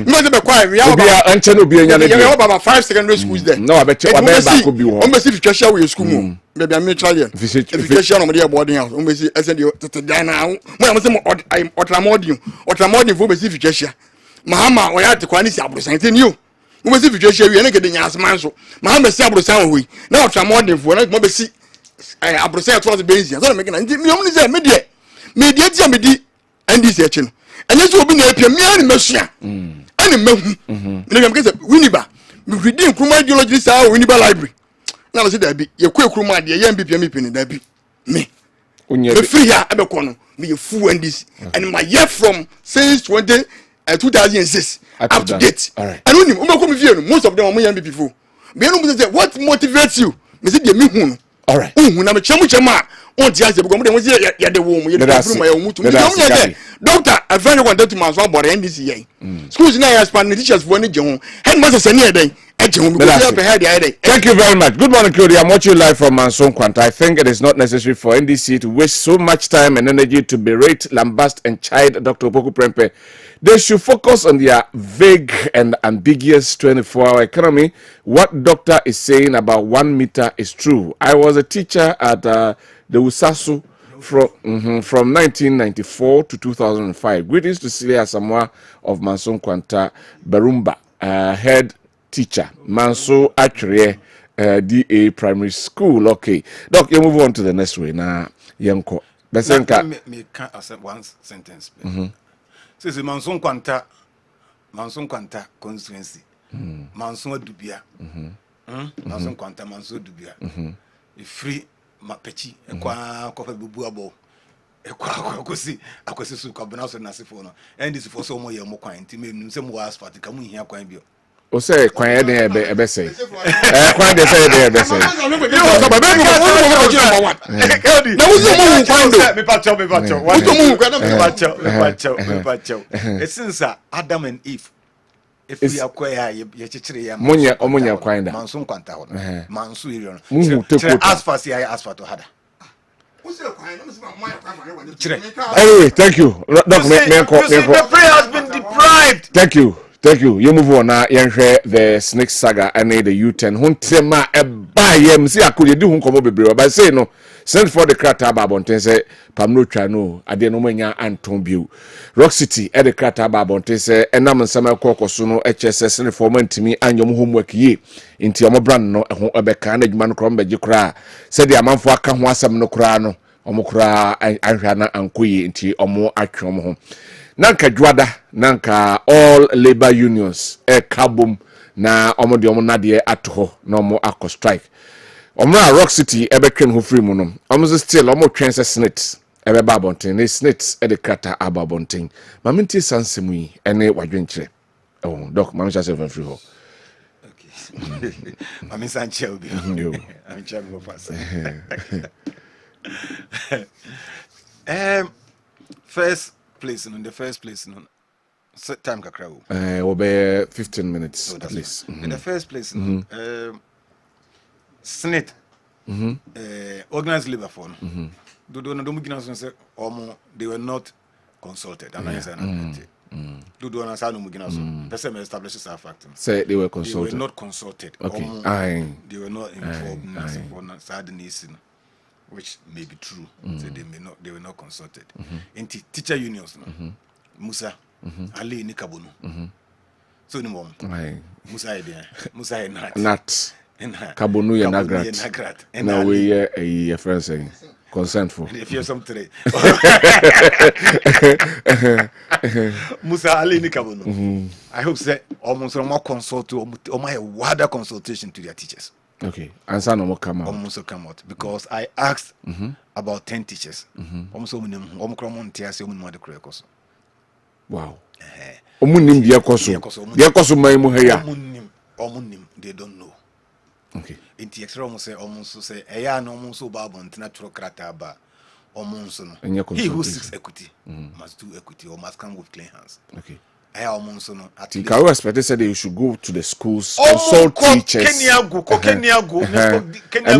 Speaker 6: not be quiet. We have about 5 secondary schools there.
Speaker 1: No, I bet you could be one.
Speaker 6: Almost if you share with your school, maybe I'm Italian. If you share on the boarding house, almost as you to Diana. When I'm saying Ultramodium for if you share. Mahama, we had to quantify Abrosan. You must if you share, you're not getting as man. So Mahama Sabro Sound we now Ultramodium for not maybe see Abrosan towards the base. I don't make an only say media. Media and this action. And this will be a mere machine. And a Winiba. We redeem Kruma ideologies our Winiba library. Now, I said, there be a quick Kruma, the MPP penny, there be me. The free here, Abercorn, be a fool and this. And my year from since 2006 up to date. And when most of them are MPP fool. What motivates you? Mr. Demi.
Speaker 1: All right.
Speaker 6: When I'm a chamuchama. On the answer because was here the womb. Doctor, I very wanted to my body and this year. Schools now expand teachers for any John. Headmasters any day. Thank
Speaker 1: you very much. Good morning, Claudia. I'm watching live from Amansan Ntie. I think it is not necessary for NDC to waste so much time and energy to berate, lambast, and chide Dr. Opoku Prempeh. They should focus on their vague and ambiguous 24-hour economy. What doctor is saying about 1 meter is true. I was a teacher at the Usasu from 1994 to 2005. Greetings to Celia Samoa of Amansan Ntie, Barumba, head teacher, Manso Achre, DA Primary School. Okay, Doc, you move on to the next way now. Yanko,
Speaker 7: me can't accept one sentence. Says Amansan Ntie constituency. Amansan Dubia. Amansan Ntie, Amansan Dubia. Free Mapechi, Ekwa Kofa Bubuabo. Akwasi su Kwabena Owusu Dankwa. And this for so more yemo kwan ti me say mo asphalt ka mu hia kwan bio.
Speaker 1: O say kwan dey ebe say. Kwan dey say dey ebe say.
Speaker 7: It's since Adam and Eve. If we acquire ye chechire ya
Speaker 1: omunya kwan da.
Speaker 7: Amansan Ntie ho. Manso area. Asphalt ya asphalt hada.
Speaker 1: Anyway, thank you.
Speaker 7: The prayer has been deprived.
Speaker 1: Thank you. You move on now. The snake saga and the U10. Huntema eba yem si akuri di hun komo bebre. But say no. Send for the krata babonten say pamno chano ade no manya anton biu. Rock City e the krata babonten say enam nsama kokoso no HSS ne form ntimi anyom homework yi. Inti omo brand no ho ebeka na adwuma no krom beji kra. Say the amanfo aka ho asem no kra no. Omo kra ahwa na ankoyi inti omo atwe omo ho. Nanka dwada nanka all labor unions kabum na omo de omo nade ato na omo akọ strike. Omra Rock City ebetwen ho free mu no. Omo still omo twen SSNIT ebe babonten. Ne SSNIT e de krata ababonten. Maminti sansemu yi ene wadwenkyere. Oh, doc, mami cha se free ho.
Speaker 7: Okay. Mami Sanche obi.
Speaker 1: Yo.
Speaker 7: I'm chatting go fast. First place in the first place in set time kakra wo.
Speaker 1: Will be 15 minutes at least.
Speaker 7: In the first place SSNIT organized labor fund. Do say they were not consulted. And I said do na say no mugina so. Person establishes our fact.
Speaker 1: Say they were consulted.
Speaker 7: They were not consulted.
Speaker 1: Okay.
Speaker 7: They were not informed for sadness, which may be true. So they were not consulted. In teacher unions, Musa Ali Nikabunu. So ni mom. Musa idea. Musa
Speaker 1: Nat. Kabunu ya Nagrat. Na we a friend saying consent for.
Speaker 7: If you something. Musa Ali Nikabunu. I hope say almost more consult to my wider consultation to their teachers.
Speaker 1: Okay, answer no more come out.
Speaker 7: Almost come out because I asked about 10 teachers. Almost
Speaker 1: Wow. Omunim dia koso mai mu heya.
Speaker 7: Omunim they don't know.
Speaker 1: Okay.
Speaker 7: Inti extra almost say eya no almost ba bontina tro krata ba almost no. He who seeks equity must do equity or must come with clean hands.
Speaker 1: Okay.
Speaker 7: Eya almost no.
Speaker 1: At least I expected said they should go to the schools, consult teachers.
Speaker 7: Kenya go.
Speaker 1: And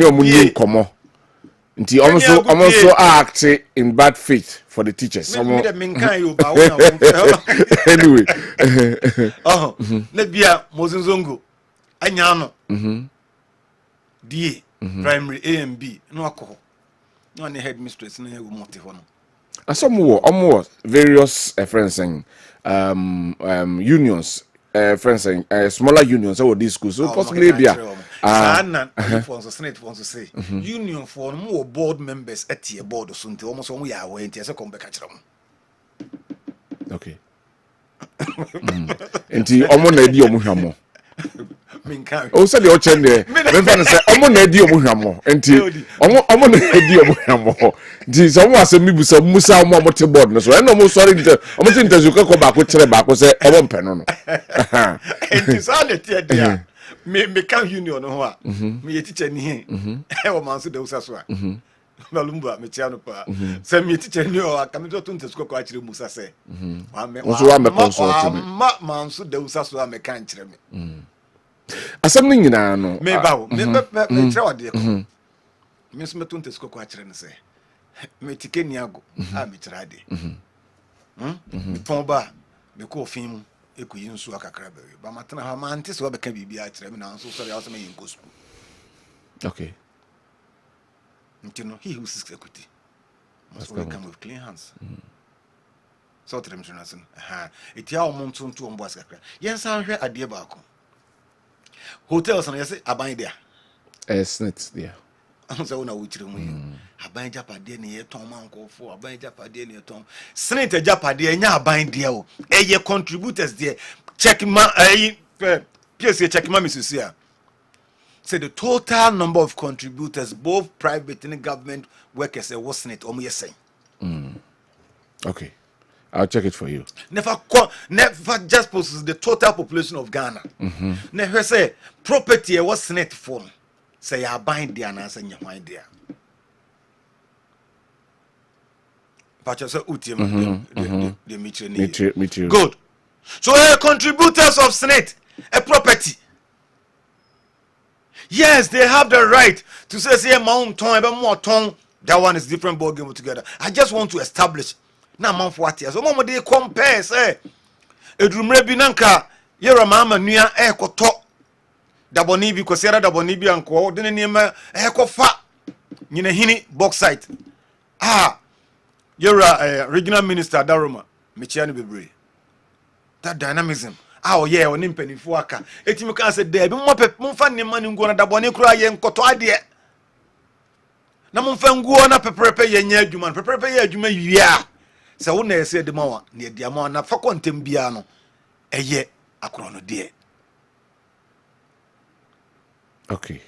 Speaker 1: you munim komo. Nti almost act in bad faith for the teachers.
Speaker 7: Anyway. Nebia Mozinzongo. Anyano. DA primary A and B no alcohol. No any headmistress no motive no.
Speaker 1: Some more various friends and unions friends and smaller unions over these schools so possibly be
Speaker 7: for SSNIT for say union for more board members at your board so until almost one year away until come back at them.
Speaker 1: Okay. Nti omo na edi omo hwamo. O se de o chen de me fa say omo na edi omo hwamo. Nti omo na edi omo hwamo. Nti so omo asemi busa musa omo te board no so e no omo sorry nti omo tin tazu ka ko ba ko kire ba ko say omo mpe no no.
Speaker 7: Nti so na tie dia me kan union no ho a me ye teacher ni he e wo man so de usa so a Malumba me tia no pa se me teacher ni o aka me to nte so ko a kire musa say wa me man so de usa so a me kan kire me
Speaker 1: asem ni nyina no
Speaker 7: me bawo me kire wade ko me so me to nte so ko a kire ne say me tike ni ago a me kire ade me pon ba me ko fin mu ekuyi nsu akakra ba ba matena ha ma ante so be ka bibia a kire me na so sorry also me yin go school.
Speaker 1: Okay.
Speaker 7: You know, he who seeks equity must come with clean hands. So, to them, it's your monsoon to Umboas. Yes, I'm here at the Abaco. Hotels and I say, I buy there.
Speaker 1: SSNIT there.
Speaker 7: I'm so now with you. I buy Japan near Tom Uncle for I buy Japan near Tom. Senator Japan dear, now buying deal. A contributors there. Check my PSA check my Mrs. here. Say the total number of contributors, both private and government workers, wasn't it? Saying.
Speaker 1: Okay, I'll check it for you.
Speaker 7: Never just posts the total population of Ghana. Never say property wasn't it for. Say I buying the answer and you find there. Good. So contributors of SSNIT, a property. Yes, they have the right to say mount ton, even more ton. That one is different ball game altogether. I just want to establish. Now, man, for what years? So, mama, they compare. Say, Edrumre binanka. Yera mama nuya koto. Daboni bi kosera daboni bi anko. Dene niema kofa. Nyine hini bauxite. Yera regional minister Daruma. Michiani bebre. That dynamism. Yeah, on impeni fuaka. Etimi kan se de bi mo fa ne mani ngo na dabone kura ye nkoto ade. Na mo fa ngo na peperepe ye nya adwuma, peperepe ye adwuma wia. Se wo na ese de ma wa, ne de ama na fa kontem bia no. Eye akoro no de.
Speaker 1: Okay.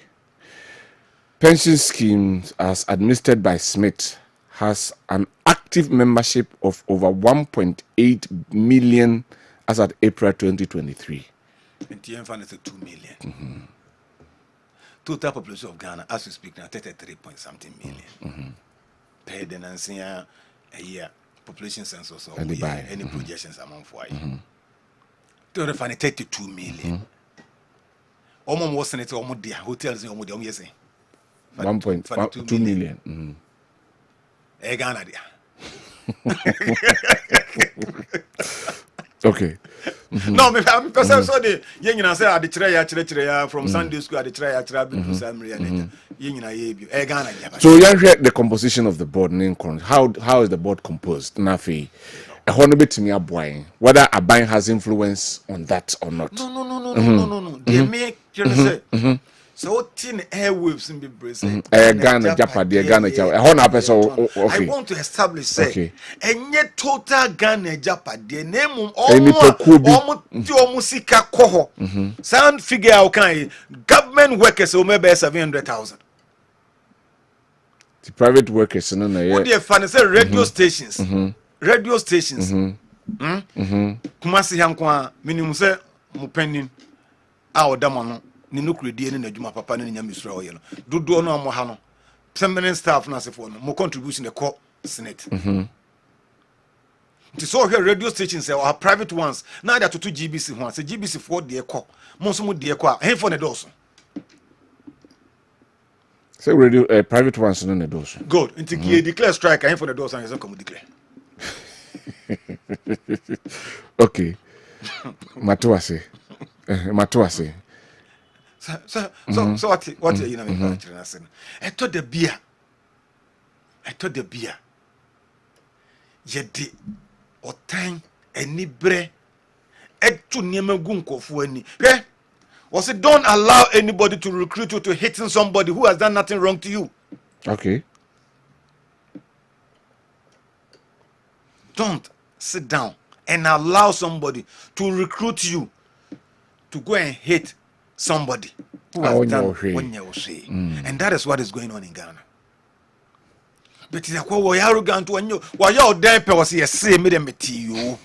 Speaker 1: Pension schemes as administered by SSNIT has an active membership of over 1.8 million as at April 2023.
Speaker 7: And the infant is 2 million. Total population of Ghana, as we speak now, 33 point something million. Paid and a year population census or any projections among 4 years. To find 32 million. Almost wasn't it almost the hotels in almost
Speaker 1: 1.2 million.
Speaker 7: Ghana.
Speaker 1: Okay.
Speaker 7: No, I'm person so the yengina say I try from Sunday school I try to Samuel and yengina ye Ghana.
Speaker 1: So you heard the composition of the board. How is the board composed? Nafi, a honor to me aboying. Whether Abain has influence on that or not?
Speaker 7: No. They make say. So tin airwaves in be brazen.
Speaker 1: Ghana Japan, Ghana Japan. A honor person.
Speaker 7: I want to establish say, and yet total Ghana Japan. The name almost sika koho. Sound figure okay. Government workers will maybe 700,000. The
Speaker 1: private workers, no.
Speaker 7: What they find say radio stations. Radio stations. Kumasi hankwa minimum say mo penin a odama no ni no kredi ni nadwuma papa no nya misura o ye no dodo no amo ha no permanent staff na sefo no mo contribution e ko SSNIT. So here radio stations or private ones now that to GBC one say GBC for de ko mo so mo de ko a hen for ne doso.
Speaker 1: Say radio private ones no ne doso.
Speaker 7: Good. Until he declare strike hen for the doso and he come declare.
Speaker 1: Okay. Matuase. Matuase.
Speaker 7: So what you know me say. I told the beer. Yedi otan eni bre etu niema gu nkofo ani. Hwe was it don't allow anybody to recruit you to hitting somebody who has done nothing wrong to you.
Speaker 1: Okay.
Speaker 7: Don't sit down and allow somebody to recruit you to go and hit somebody who has done what you say. And that is what is going on in Ghana. But it's like, we are arrogant when you, while you're there, was here, say, me them you.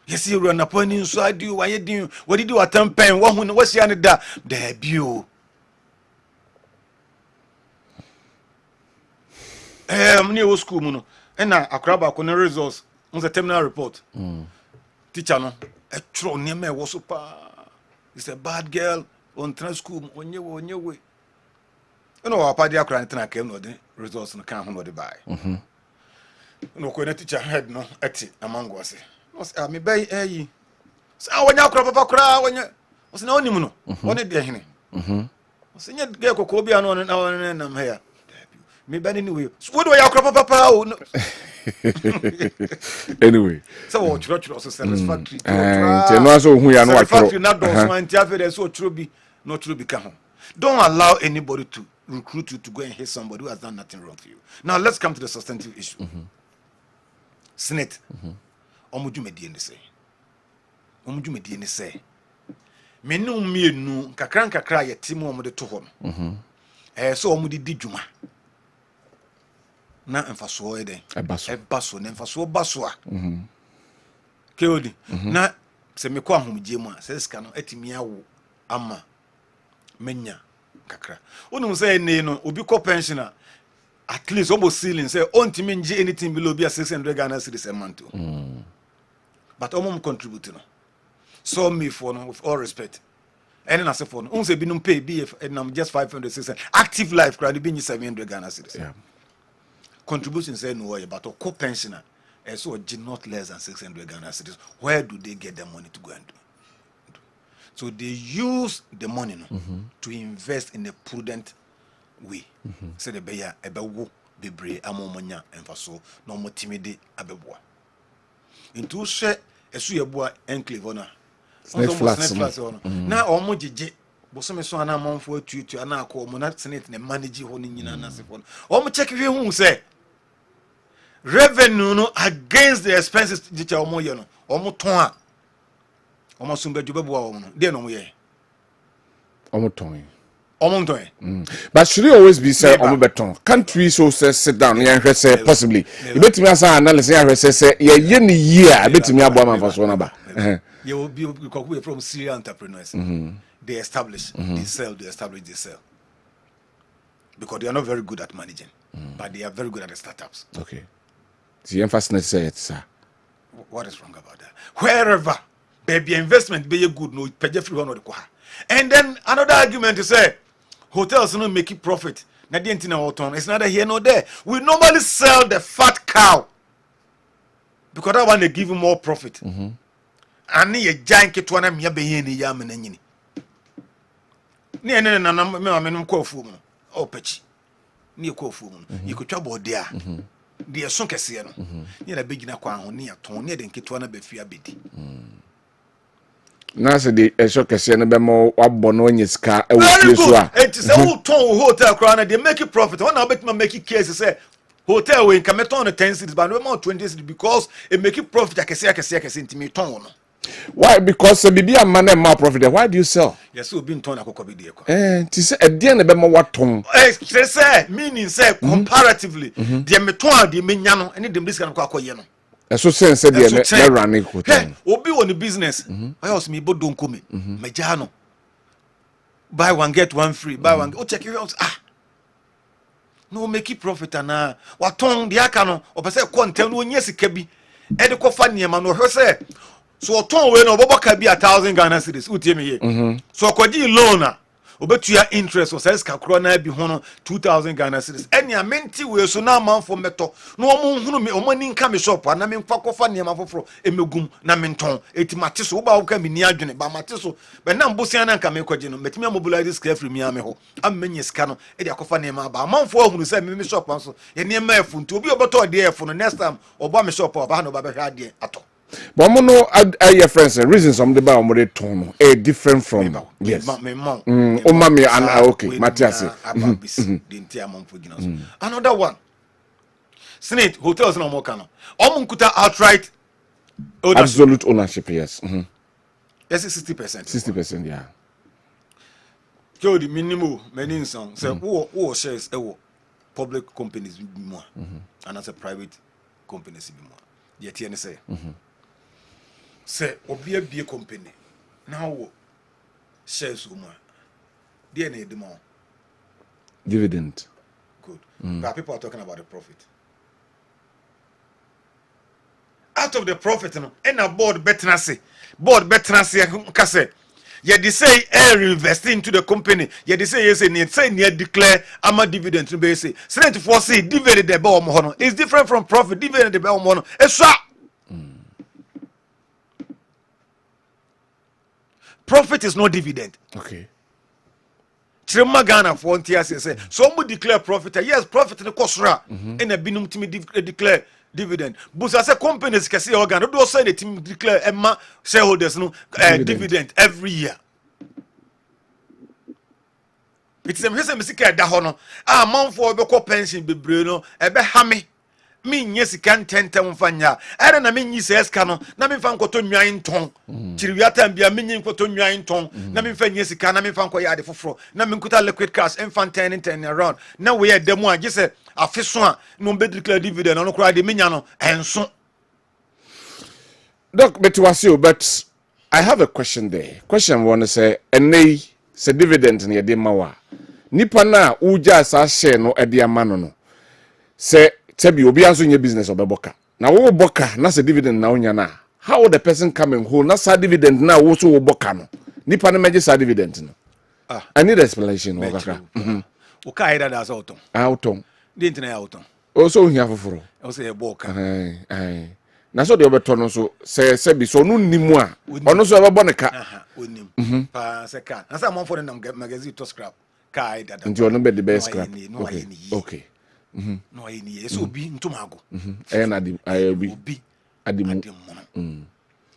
Speaker 7: Yes, you run upon inside you, why you do, what did you attempt pen, one what's your da, debut. Near school, mono, and now a crab on the results on the terminal report. Teacher, no, a troll near me was super. It's a bad girl on trans school on your way. You know, our party are crying to came no the results in the camp no the buy. No, when a teacher had no at it among us. Was me bay eh? So when you crop cry when you was no nimuno, one day henny. Was in your girl Cobia on an hour and I'm here. Me bad anyway. So what do you crop papa?
Speaker 1: Anyway,
Speaker 7: so church also satisfactory.
Speaker 1: And also who are not
Speaker 7: factory not those one tiafe so true be not true become. Don't allow anybody to recruit you to go and hit somebody who has done nothing wrong for you. Now let's come to the substantive issue. SSNIT. Omujumedi and say. Omujumedi and say. Menu mienu kakra ye timu omude to hon. So omudi di juma. Na emfaso eden. Ebaso na emfaso basoa. Keodi. Na se mekọ ahomje mu a se ska no atimi awo ama menya kakra. Onu say ne no obi ko pensioner at least almost ceiling say ontimi nje anything below be 600 Ghana cedis a month. But omum contribute no. So me for no with all respect. And then I say for no say binum pay be and I'm just 500 600 active life crowd be 700 Ghana cedis. Yeah. Contribution say no way but a co-pensioner so not less than 600 Ghana cedis. Where do they get the money to go and do? So they use the money to invest in a prudent way. Say the beya ebewo bebre amomonya emfaso no mo timide abeboa. Into she esu yeboa enclave na. SSNIT na omo jeje bosome so ana amanfo atutu ana akọ omo na SSNIT na manage ho ni nyina na sefo. Omo check hwe hu say revenue no against the expenses dicha omo ye no. Omo ton a omo sumbe jobeboa omo no. Dey no mo ye.
Speaker 1: Omo ton.
Speaker 7: But
Speaker 1: should it always be said on beton? Countries so sit down and say possibly. You bet me as an analyst and say, yeah, year, I bet me a bomb for one about.
Speaker 7: You will be from serial entrepreneurs. They establish, they sell, they establish, they sell. Because they are not very good at managing, but they are very good at the startups.
Speaker 1: Okay. The emphasis said, sir.
Speaker 7: What is wrong about that? Wherever baby investment be good, no pay free one or the and then another argument is say hotels don't make it profit. It's neither here nor there. We normally sell the fat cow because that one they give you more profit. And a giant kitwana me be ni yam na nyini. Ni na me ko fu mu. O pechi. Ni ko fu mu. You could trouble there. The son kese no. Ni na begina kwa ho ni aton ni de kitwana be fia bedi.
Speaker 1: Na se de esho kese no be mo wabọ no nyesika e wo so a
Speaker 7: it say who ton hotel crown they make it profit when I bet me make it case say hotel we can meton on 10 cities but we more 20 cities because it make it profit akese intimi ton no.
Speaker 1: Why? Because bibi amana more profit. Why do you sell?
Speaker 7: Yes, we been ton akoko bi de ko.
Speaker 1: Ti say e de na be mo waton.
Speaker 7: Say meaning say comparatively the meton the menya no any dem this kan ko akoye no.
Speaker 1: so sense dey na running
Speaker 7: hey obi on the business I was me bodon come majano buy one get one free buy one o check it out no make it profit ana waton de aka no opese content no nya sika bi e de kofa niema no hwe se so oton we no oboboka bi 1000 Ghana cedis utie me ye so kwaji loan obetua interest o says kakro na bi hono 2000 Ghana cedis enya menti we so na manfo meto no omo hunu me omo ni nka me shop na me mfa kofa niema foforo emegum na menton etimate so ba wo ka me ni adwene ba mate so be na mbosia na nka me kwaji no metimi mobilize sika free mi ame ho ammenye sika no e de akofa niema ba manfo ahunu say me shop nso ye niema efuntu obi oboto de efu no next time obo me shop oba na oba be hwa de ato.
Speaker 1: But I know your friends and reasons some the bar more tone different from yes. Mami and okay, Matthias.
Speaker 7: Another one. SSNIT hotels no more kana. Omunkuta outright ownership.
Speaker 1: Absolute ownership, yes.
Speaker 7: Yes, 60%.
Speaker 1: 60%, yeah.
Speaker 7: So the minimum many song say who shares public companies be more and as a private companies be more. Yet you say. Say obi a company now shares uma dey na edemo
Speaker 1: dividend
Speaker 7: good but people are talking about the profit out of the profit no and a board better say ka say ye dey say reinvest into the company ye dey say yes say declare ama dividend no be say SSNIT for say dividend dey be o mo ho no is different from profit dividend dey be o mo no esua profit is not dividend.
Speaker 1: Okay.
Speaker 7: Chirema Ghana for Ntie say somebody declare profit. Yes, profit the kosra in a binum to declare dividend. But as a companies can see organ, do say the team declare Emma shareholders no dividend every year. It's a message da hono. Man for be pension be no ebe ha me. Me nyesi kan tentem fanya ere na me nyi seska no na me fa nkoto nwan ton chiriwiata bia me nyi nkoto nwan ton na me fa nyesi kan na me fa nko yade foforo na me nkuta liquid cash infant 10 around na we ye demo a gise afeso a no be declare dividend no kura de menya no enso.
Speaker 1: Doc betwasio, but I have a question there. Question one say enei se dividend na ye de mawa nipa na uja sa share no e de ama no say Tebi obi aso nye business obeboka. Na wo boka na se dividend na onya na. How would the person come and hold na sa dividend na wo so wo boka no? Nipa na meje sa dividend no. I need explanation okaka.
Speaker 7: Oka ida da so oton.
Speaker 1: Oton.
Speaker 7: Di intina ya oton.
Speaker 1: O so hia foforo.
Speaker 7: O se e boka.
Speaker 1: Ai. Na so de obeto no so se bi so no nimu a. Ono so ebebo ne ka.
Speaker 7: Onim. Pa se ka. Na sa mon for na magazine to scrap. Ka ida da.
Speaker 1: Nti ono be the best scrap. Okay.
Speaker 7: No any so bi ntomago
Speaker 1: na di obi adimu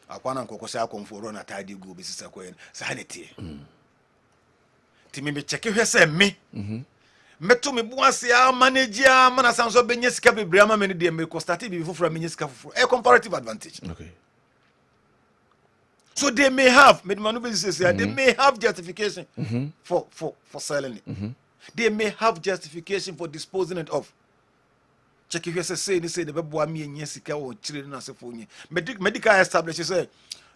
Speaker 7: akwana nkoko se akonforo na tadi go bi sisa ko sa netie ti me check hwe se me meto me buase a manage a mana sanso benye sika bebre ama me ne de me ko start bi foforo menye sika foforo a comparative advantage.
Speaker 1: Okay.
Speaker 7: So they may have they may have justification for selling it. They may have justification for disposing it of. Check if you say the bebo ami enye sika wo chire na sefo nye. Medical establishes say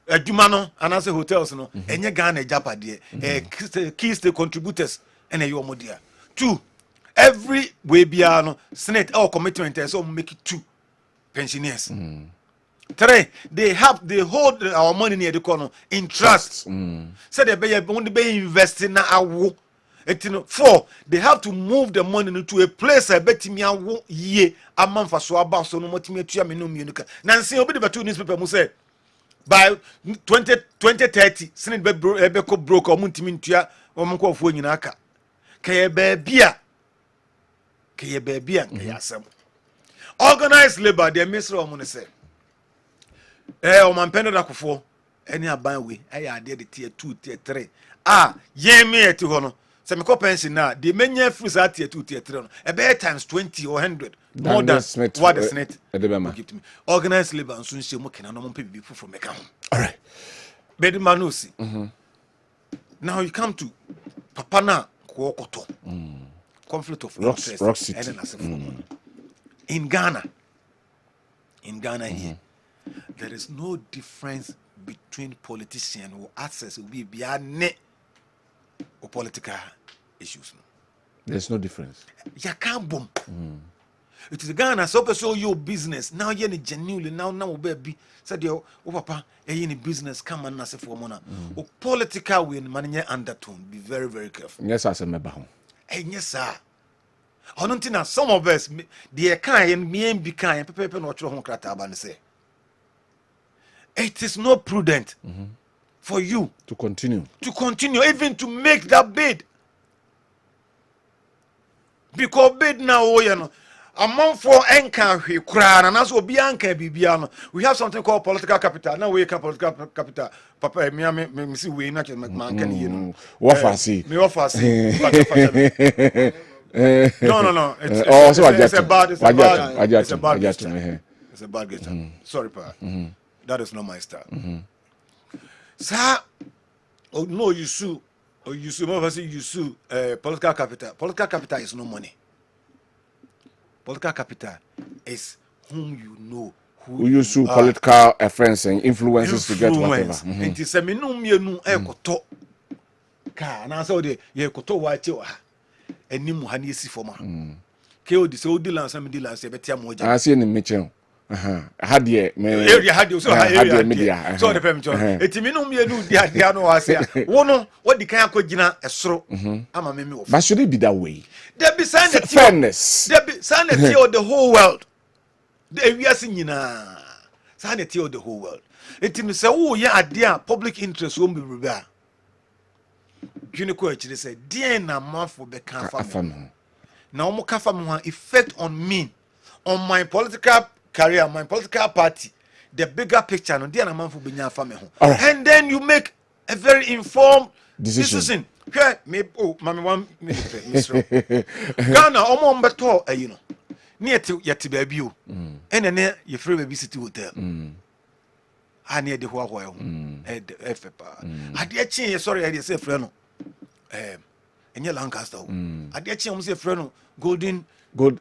Speaker 7: adwuma no anase hotels no enye Ghana japade key state contributors ene yo modia. 2 every way bia no SSNIT our commitment is so make it 2 pensioners. 3 they hold our money near the corner in trust. Say they be investing na awo. 4 they have to move the money into a place I bet me awo ye amanfa so aba so no motimi atua me no mienuka na nse obi de batu newspaper mu say by 2030 SSNIT be ko broke o muntimi ntua o monko ofo nyina aka kaye baabia asem organized labor the minister o mo ne say o man pendo da kofo eni aban we aya ade de tier 2 tier 3 yemi eti ho no se me ko pension na de menya free sa tier 2 tier 3 no e be times 20 or 100 more than what the SSNIT give to me. Organized labor and so nse mo kena no mo pe bibi from meka ho.
Speaker 1: All right.
Speaker 7: Bedi manusi. Now you come to papa na ko okoto. Conflict of interest
Speaker 1: Rock City.
Speaker 7: In Ghana here there is no difference between politician who access will be or political issues.
Speaker 1: There's no difference.
Speaker 7: You can't boom. It is Ghana so person your business now. You are genuinely now baby said your papa any business come and say for mona. O political win money undertone. Be very very careful.
Speaker 1: Yes, as a member.
Speaker 7: Yes sir. I don't think some of us the kind me and be kind people not sure home say. It is not prudent for you
Speaker 1: to continue
Speaker 7: even to make that bid. Because bid now, you know, among for encan we cry and as will be anka bibiano. We have something called political capital. Now we can political capital. Papa, me see we not man can you know.
Speaker 1: What fancy?
Speaker 7: Me what fancy? No. It's a bad gesture. It's a bad gesture. Sorry, pa. That is not my style. Sir, oh no, you sue. Or you sue political capital. Political capital is no money. Political capital is whom you know.
Speaker 1: Who you sue political friends and influences to get whatever.
Speaker 7: And it's a minimum you know ekoto. Ka na so de ye koto wa che wa. Enimu ha na esi foma. Ke odi so odi lan sam di lan se betia mo ja.
Speaker 1: See ni mechen. Hadie me
Speaker 7: area hadie so area media. So the permission. Etiminu me nu dia no ase. Wo no what di kan akogina esoro. Ama me me.
Speaker 1: But should it be that way?
Speaker 7: There be
Speaker 1: fairness.
Speaker 7: There be sanity of the whole world. The we are seeing na sanity of the whole world. Etimi say wo ya ade a public interest wo be bra. Juniko actually say dear na manfo be kan fa. Na omo ka fa me effect on me, on my political career, my political party, the bigger picture, no, dear man for being family. And then you make a very informed decision. Okay, maybe mommy 1 minute, Mr. Ghana, Omo Beto, you know, near to yet baby, and then you free baby city hotel. I near the Huawei, at the FFA. I did change, sorry, I did say friend, in your Lancaster. I did change, say friend, golden tulip.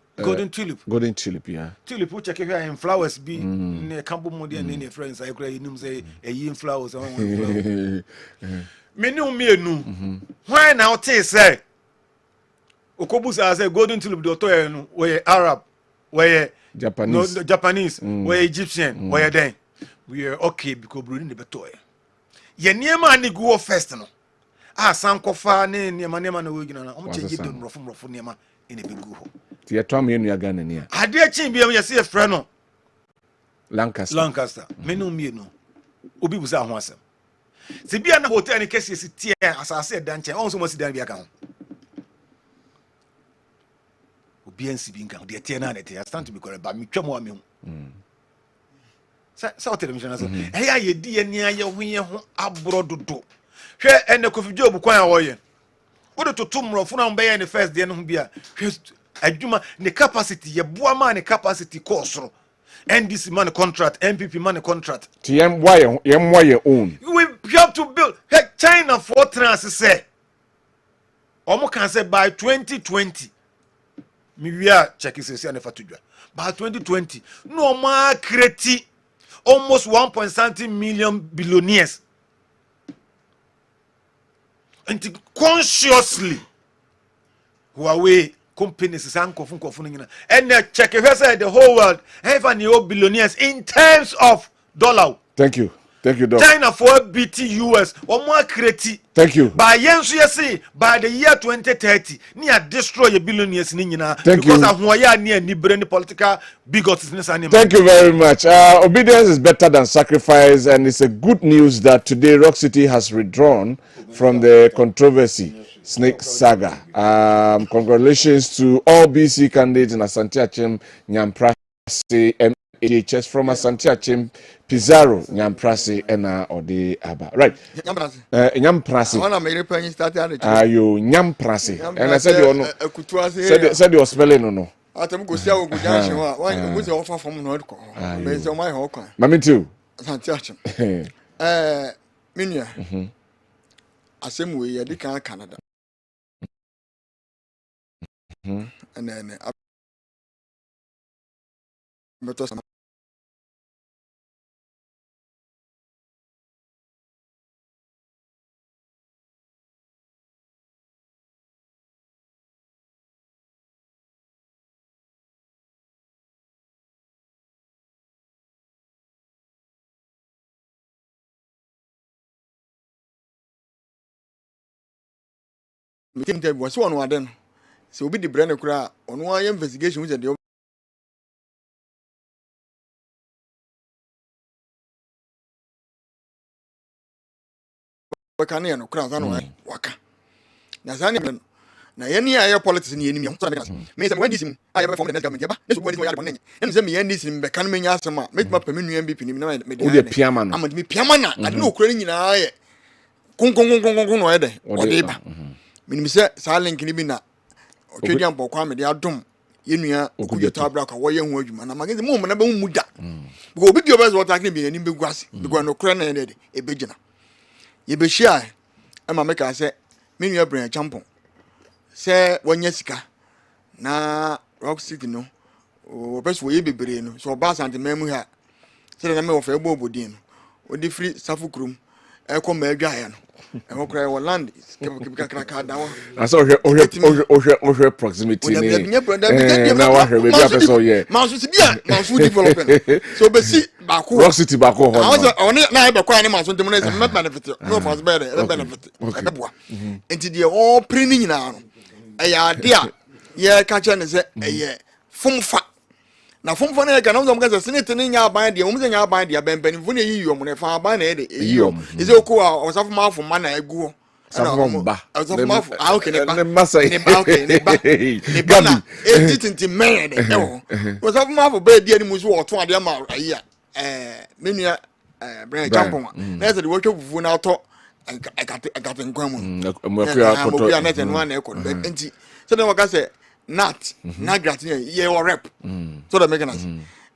Speaker 1: Golden tulip, yeah.
Speaker 7: Tulip, which I can hear in flowers be near Campo Modi and any friends. I agree, you say a yin flowers. Me no. Why now, say Okobusa say golden tulip, the where Arab, where
Speaker 1: Japanese,
Speaker 7: where Egyptian, where then we are okay because Bruni the Betoy. Ye near man go first no. Sankofa near Manema no Wigana, change them from Nema in a big go.
Speaker 1: Tia Tom in your gun in here.
Speaker 7: I dare change be a see a friend.
Speaker 1: Lancaster.
Speaker 7: Me no. Obi was a once. Se be an hotel in case you tear as I said, Danche, also must be account. Obi and Sibin count, dear Tianity, I stand to be correct, but me come on me. So television, hey, ye dear near your win abroad to do. Here and the coffee job quite warrior. What to tomorrow, Funam Bay and the first day, no beer. Adwuma the capacity ye boa man the capacity course and this man contract MPP man contract
Speaker 1: why your own
Speaker 7: we have to build. Hey, China for trans say omo can say by 2020 we are checking say na fatudwa by 2020 no more create almost 1.something million billionaires and consciously Huawei companies is and check the whole world have any billionaires in terms of dollar.
Speaker 1: Thank you, Doc.
Speaker 7: China for BT US or more creative.
Speaker 1: Thank you.
Speaker 7: By say by the year 2030, near destroy a billionaires
Speaker 1: Thank
Speaker 7: because
Speaker 1: you.
Speaker 7: of why near the political bigots.
Speaker 1: Thank you very much. Obedience is better than sacrifice, and it's a good news that today Rock City has withdrawn from the controversy. Snake Saga. Congratulations to all BC candidates in Asante Achim, Nyamprase, MHS from Asante Achim, Pizarro, Nyamprase, and Ode Aba. Right. Nyamprase. You Nyamprase. And I said you know. Said you spelling no. Mami too.
Speaker 6: Minya. Asem we yedi kan Canada. And then me tin tell was one ade no so obi di brand kura ono aye investigation we dey waka na no kura no waka na zani na yeni aye politics ni enimi so na me say when this aye be form the next government ba this when this ya bonne en say me yeni this be kan me nya asema me ma pami nu MPP ni na me dey
Speaker 1: piama no
Speaker 6: am me piama na ade no okura ni nyina aye kun no ede ode ba minim say sa link ni bi na otwedi ampo kwa me dey adom yenua okujo tabra ka wo ye ho adwuma na magezi mo na be mu da because obi bi obese water can be ani be guase because no kra na ede e begina ye be hia e ma me ka say me nua bran champon say wonya sika na rock city no obese wo ye bebre no so ba sante memu ha say na me wo fa ebo obodin no odi free safu krum e ko ma adwa ya no e ho kra wo land kaka dawo
Speaker 1: aso ohwe proximity ni na wa hwe be apeso ye
Speaker 6: manso si bia manso development so be si ba ko
Speaker 1: rock city ba ko ho
Speaker 6: oni na e be kwa ni manso ntem na me benefit no for benefit e boa enti de all printing nyina no e ya de a ye ka che ne se e ye fomfa na fomfa na ga na mo ga se SSNIT ni nya aban de mo se nya aban de benbeni fo ne yiyo mo ne fa aban na e de yiyo is e ko a osafo ma fo ma na egu
Speaker 1: Safomba.
Speaker 6: Okay, ne ba na tintin men de e wo safo ma fo ba di ani musu wo to ade ma ayi menua brand champon na se de wo twa na to agate nkwan mu
Speaker 1: mo kura
Speaker 6: koto ya net no na e ko enti se de wo ka se nat na gratin ye wo rep so that make sense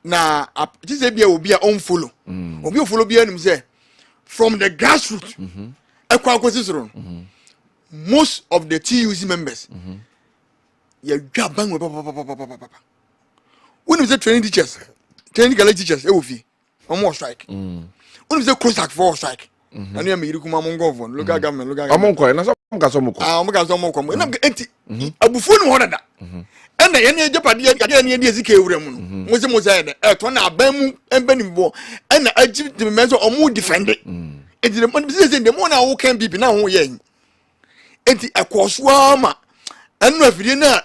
Speaker 6: na this be obi a on follow obi o follow bi anim say from the grassroots ekwa akwesisoro most of the TUC members ya dwa ban we papa when we say training teachers training college teachers e wo fi omo strike when we say cross for strike anu ya me yiri kuma mo ngofo local government
Speaker 1: omo nko na so mo ka so mo ko
Speaker 6: mo ka so mo ko na enti abufu no ho dada ena ye ne ejapade ya ne ye ezika ewura mu no mo se mo say e to na aban mu embanimbo ena agi de me so omo defend enti mo bi se de mo na wo kan bibi na ho ye enti ekoso ama enu afidie na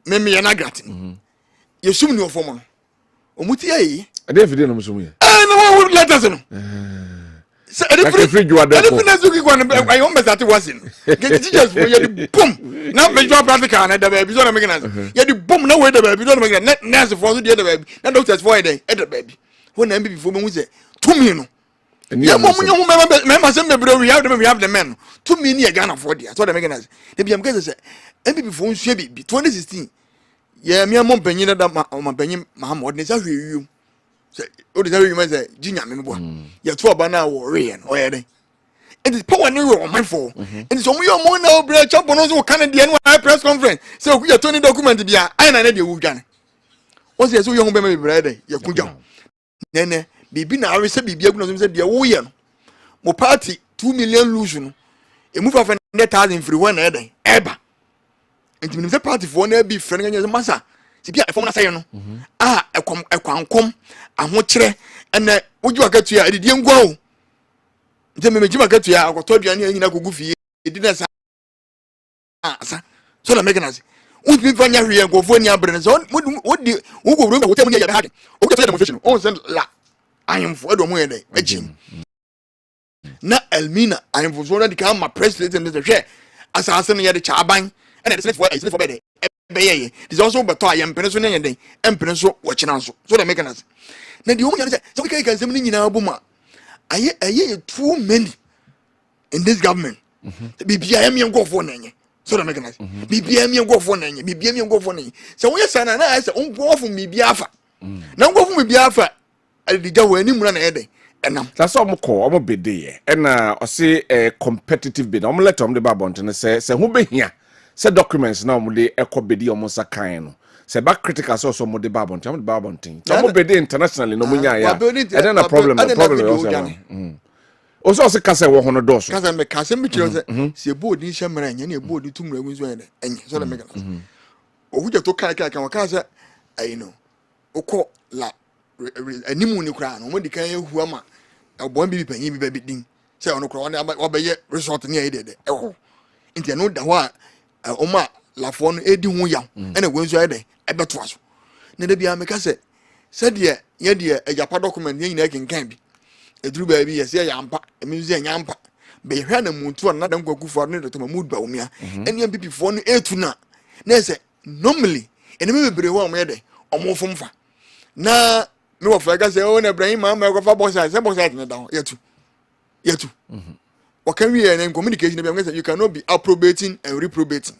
Speaker 6: me ye na gratin ye sum ni ofo mo no omuti ayi
Speaker 1: ade afidie no musum ye
Speaker 6: na wo letters no se ade
Speaker 1: free juada ko
Speaker 6: ade na zuki kwa na ayi on bezati wasin get teachers for ye di boom na visual practical na da baby so na make na ye di boom na we da baby so na make na nurse for so di da baby na doctors for ye da baby ho na MPP for me hu se to me no ya mo munyo me ma se mebre we have the men to me ni e Ghana for dia so that make sense dey be am get say MPP for nsu bi 2016 ye me am panyin da ma panyin Mahamud ne sa hweyum say o de sa hweyum say ginya me bo ya to oba na wo re no ye den it is power ni wo man for and so mo mo na obre champion no so Canada no press conference say oku ya Tony document bia ai na de wu dwane o say so yo ho be me brede ya kudwa nene bibi na arese bibi aguna so say de wo ye no mo party 2 million lose no e move 500,000 free one na den eba enti me say party for na bi frɛ no nya masa si bia e fom na say no ekwankom aho kire ene woju akatu ya edidie ngwa o nte me mejima akatu ya akoto aduane nyina kogu fie edi na sa so na make na say we fanya hwe ngofo ni abrene so wodi wo go bro wo temu ya ha de wo get demonstration on send la ayemfo edo mo ye dey agim na Elmina ayemfo so na di ka ma president ne hwe asase no ye de chaban and the SSNIT for bed be ye this also beto ayempene so na ye dey empene so wo kina so so na make na na di o mo ya say so we can say ni nyina bu ma aye too many in this government bibia ya mi ngofo na nye so that make sense bibia mi ngofo na nye bibia mi ngofo na nye so we say na say ngofo bibia afa na ngofo bibia afa adiga wani mura na ede enam
Speaker 1: that's all mo bede ye na o say competitive bid o mo let om de ba bonten say hu behia say documents na o mo de ekobedi o mo sakan no say back critical so mo de ba bonten o mo de ba bonten so mo bede internationally no mo nya ya e na problem o so se kase wo hono doso
Speaker 6: kase me kase me kire se board ni hemra nya na board tumra ngu ene enye so na me gana o huja to kan kase ayi no ukọ la animu ni kura no mo di kan ehu ama obon bi panyin bi ba bidin se ono kura wo ba ye resort ni ayi de nti no da ho a oma lafo no edi ho yaw ena wenso ayede ebeto aso na da bia meka se de ye de ajapa document ye nyina kenkan bi eduru ba bi ye se yampa emi se nyampa be hwa na muntu na dan kwakufo no de to mood ba omia ene MPP fo no etu na se normally ene me bebre ho omede omo fomfa na me wo fa ga se o na Ibrahim ma ko fa boss se boss ne da yetu what can we and communication you cannot be approbating and reprobating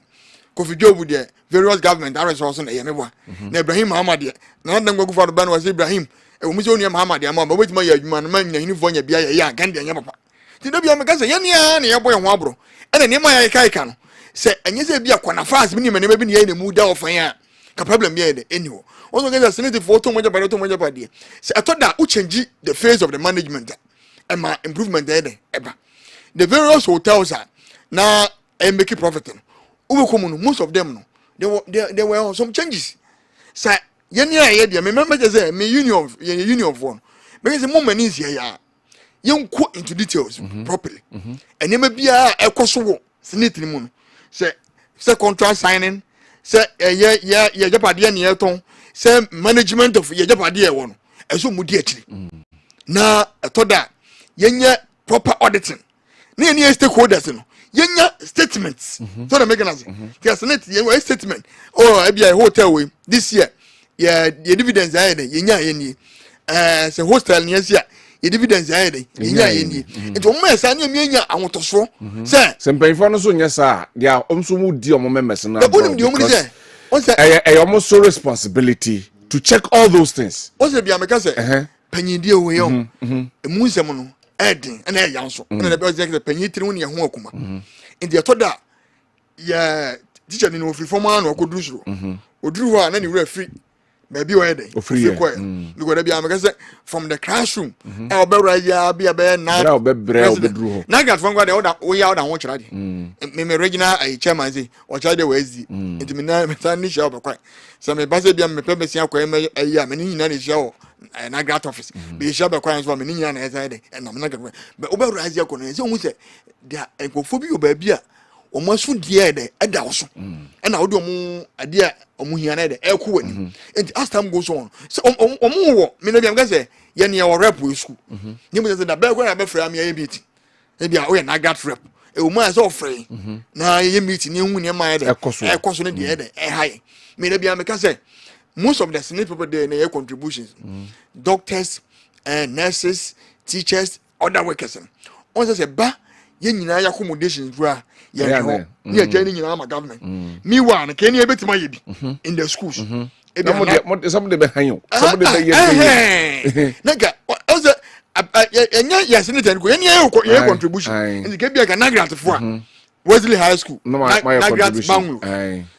Speaker 6: Kofi Jobu there various government resources na yemebwa na Ibrahim Muhammad na dan gwagu fa ban was Ibrahim e wo misi oni Muhammad ama ba wetima ya adwuma na man nya fo nya bia ya kan de nya papa ti da bia me ka se ye nia na ye boy ho abro e na ne ma ya kai ka no se enye se bia kwana fast bi ni ma ne bi ne ye na mu da ofan ya ka problem ye de anyway also get SSNIT for to moja ba de se atoda u change the phase of the management and my improvement there eba the various hotels are now make profit most of them no there were some changes so yeni aye dia me remember say me union for because the moment is here ya you go into details properly and you bia ekoso SSNIT ni mu no say contract signing say ye japade ne yeton say management of ye japade e wo no eso mu di akiri na etoda yenye proper auditing na any stakeholders no yenya statements so the mechanism yes net yenye statement oh ebia hotel we this year yeah the dividends aye dey yenya yeni say hostel ne yesia the dividends aye dey yenya yeni nti o mesa na yenya awotosho say
Speaker 1: sempanyfo no so nyesa dia omso mu di omo members na
Speaker 6: onim di omo say on say
Speaker 1: almost so responsibility to check all those things
Speaker 6: o say bia meka say panyindie we yo emu nsem no edin na ya nso na be say panyitiri wo ne ho akuma indi atoda ya teacher ni no free formal na okoduru suro oduru ho na ni wura free maybe where dey free kwa because there be am say from the classroom e obewra ya bia be na
Speaker 1: obeduru ho
Speaker 6: na gat fangwa dey oda wo ya oda ho kira dey me regional chairman say o kira dey wezi enti me na me tan ni sha obekwa so me ba say bia me pebe sia kwa me ya me ni nyina ni sha o na grat office be sha be kwa so me ni nyina na say dey na me na gat be obewra ya ko no say o say dia enkofo bi oba bia omo asu die de eda wo so na wo de omo ade a omo hia na de ekwo wani enti as time goes on so omo wo me na bia mga say ye ne wo rep we school ni mo say da be kwa na be fra me ye meeting e bia wo ye na gat rep e wo ma say ofre na ye meeting ni hu ne ma ye de ekoso ne de de high me na bia me ka say most of the SSNIT people there na contributions doctors and nurses teachers other workers on say ba ye nyina ya accommodations bra ya no ye jani nyina ma government me one can you betima ye bi in the schools
Speaker 1: somebody be hanyo somebody be ye
Speaker 6: naga also enya ya SSNIT ko ye contribution and ke bia ka nagrat fo a Wesley High School nagrat banglo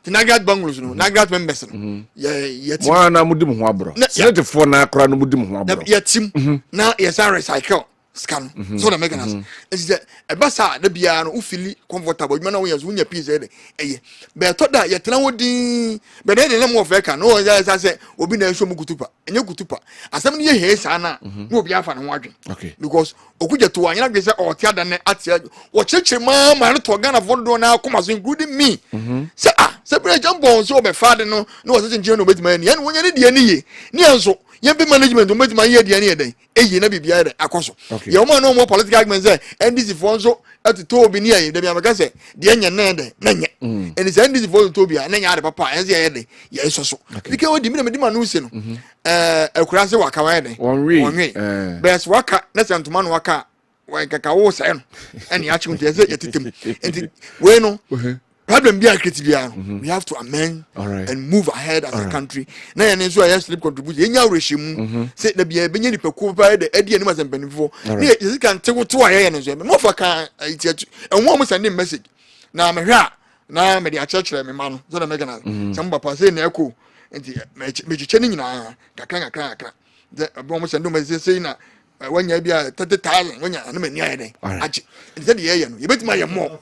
Speaker 6: nagrat banglos no nagrat members no ye tim
Speaker 1: wana mudim ho abro SSNIT fo na akra no mudim ho abro
Speaker 6: ye tim na ye san recycle scan so the mechanism is that a basa the bia no ufili comfortable you know yes wunya peace dey eye be to da ye tena wodi be dey na mo fe ka no ya say obi na ehwo mukutupa enye kutupa asem ne ye he sa na no obi afa ne ho adwen because okuje to anyana gbe say o tia da ne atia wo cheche ma no to Ghana for do na come so including me say say bre jambo so be fa de no no wo say nje no betima ni ene wonya ne de ni ye ni enso ye be management o betima ye de ni ye den eyi na bibia de akoso ye o ma no mo political argument say NDC for nso atuto obi ni ye de bia meka say de nya na de na nya eni say NDC for to bia na nya de papa ense ye de ye soso dike odi mi na no se no akura se waka wa de wonwe bes waka na santuma no waka wa kaka wo se no eni a chi nte say ye titem enti we no problem be creative we have to amend and move ahead as a country na ya nso ya sleep contribute enya orehemu say na bia benye nipaku pa de ade ani masempanifo na you can tewo to aye nso me mofa ka itiatu enwo mo send message na me hwa na me dia church me ma no so na me gana some papa say na eko enti me chiche ni nyina kakra de bo mo send message say na wanya bia 30,000 wanya na me ni aye den achi enti de ye no ye betima ye mo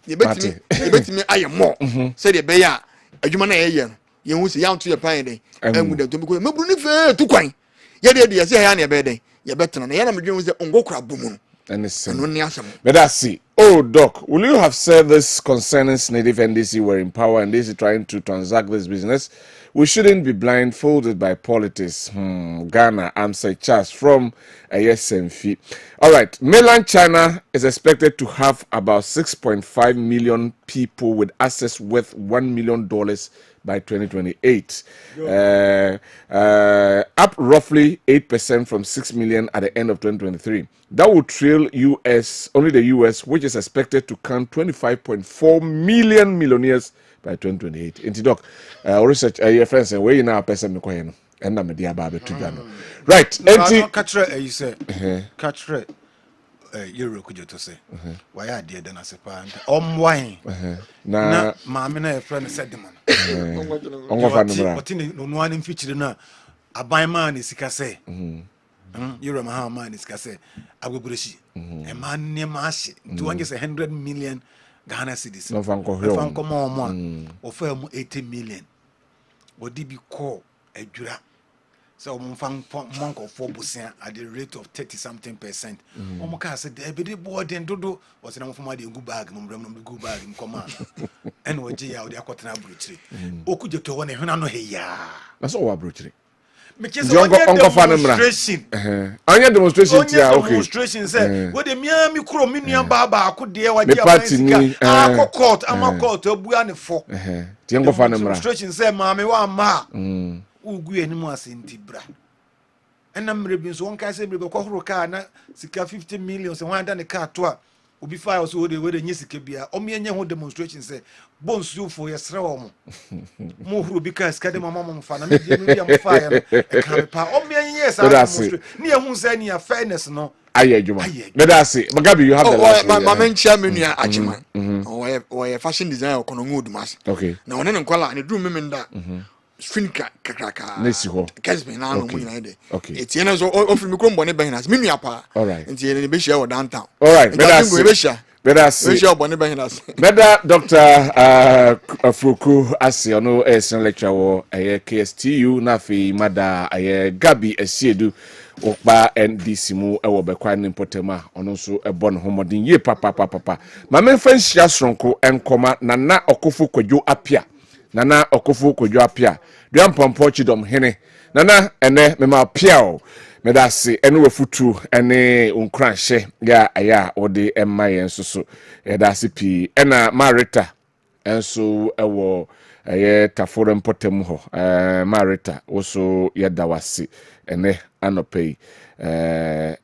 Speaker 6: ye betimi aye more say the be ya adwuma na ye no ye hu se ya nto ye pan den emu da to bi ko mebru ni fe tu kwan ye de ye se ya na ye be den ye betena na ye na medwen se ngokura bomu
Speaker 1: But that's see. Oh, Doc, will you have said this concerning SSNIT if NDC were in power and this is trying to transact this business? We shouldn't be blindfolded by politics. Ghana, I'm say Charles from SMF. All right, mainland China is expected to have about 6.5 million people with access worth $1 million by 2028, up roughly 8% from 6 million at the end of 2023. That would trail only the US, which is expected to count 25.4 million millionaires by 2028. Inti doc, research your friends and where now person me koye no. Enda me dia ba betu dwa no. Right, enti
Speaker 7: katre you say. Katre Euro could you to say? Why I did then I say wine. Na maame na friend said them.
Speaker 1: Ongo fa numra.
Speaker 7: But in no one in feature na aban man is ka say. Euro ma man is ka say agbobureshi. E man ne mashi. To one just 100 million Ghana cedis.
Speaker 1: No fan ko
Speaker 7: hwe. Fan ko mo ofa mu 80 million. Odi bi call adwura. So monk of 4% at the rate of 30-something%. Omoka said the every board and dodo was an from the good bag, go bag in command. And what Jay out the Aquatana brutally. Okujo to one and no heya.
Speaker 1: That's all brutally.
Speaker 7: Demonstration.
Speaker 1: Anya demonstration.
Speaker 7: Demonstration say what the Miami Cro Minion Baba could dear what you court, I'm court to Buane for. Demonstration say, Mammy, one ma. Ugu enimu asenti bra ena mrebi so wonka se mrebi ko horo car na sika 50 million se wanda ne car to a obi fire so we de nyi sika bia o me enye ho demonstration se bonsu for yesre wo mo horo bi ka sika de mama mo fa na me de me am fire e ka me pa o me enye sa demonstration ni ehun se ni a fairness no
Speaker 1: aye adwuma me da say Magabi you have the last
Speaker 6: mama ntia menu a achima o fashion designer ko no ngud mas
Speaker 1: okay
Speaker 6: na one ne nkwala ne drum me nda Finka Kakaka.
Speaker 1: Nesiho.
Speaker 6: Kessben, I don't know.
Speaker 1: Okay.
Speaker 6: It's in us all from Micron Behinas, Miniapa.
Speaker 1: All right.
Speaker 6: And the Bishop downtown.
Speaker 1: All right.
Speaker 6: Better
Speaker 1: Dr. Fuku Asiono is a lecturer at KSTU, Nafi, Mada, Gabi, Esiedu, Okba, and Disimu, Ewobekwan in Potema, and also a bon homodin ye papa. My main friend Shasronko and Koma, Nana Okufu Kojo Apia. Nana Okufu Kojo Apia. Duan Pompo Chidom Hene. Nana, ene, mema piao. Medasi enu wefutu ene unkranche ya aya ode emma yenso so edasi pi ena marita enso ewo eye tafore mpotem ho marita oso yedawasi ene anopei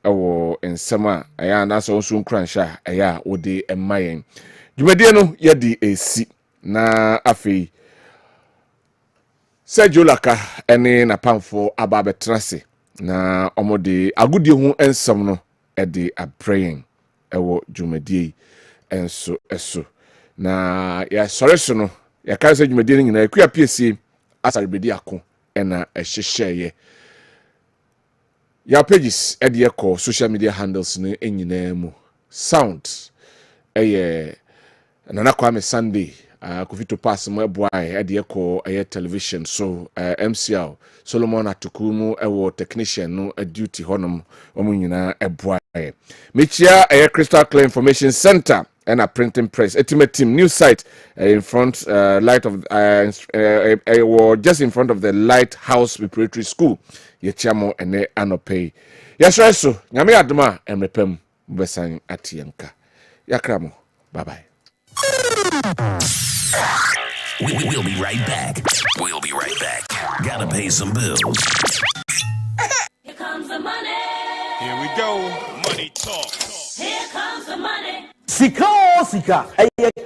Speaker 1: ewo ensema aya na so nso unkranche aya ode emma yen dwumade no yedi esi na afei sejulaka ene na pamfo ababetrase na omode agudi hu ensam no e de a praying ewo dwumadie enso eso na ya soreso no ya ka se dwumadie nyina akua piesie asarebedi ako ena ehyehye ya pages e de call social media handles no enyina mu sound eye Nana Kwame Sunday Kofito pass mo eboae de call television so MCL Solomon Atukumu ewo technician no duty honom omo nyina eboae mechia Crystal Clear Information Center and a printing press ultimate team new site in front just in front of the Lighthouse Preparatory School yechiamo ene anopay yasreso nyame adoma emepem besan atienka yakramo bye bye.
Speaker 8: We'll be right back. We'll be right back. Gotta pay some bills.
Speaker 9: Here comes the money.
Speaker 2: Here we go. Money talk.
Speaker 9: Here comes the money.
Speaker 10: Sika.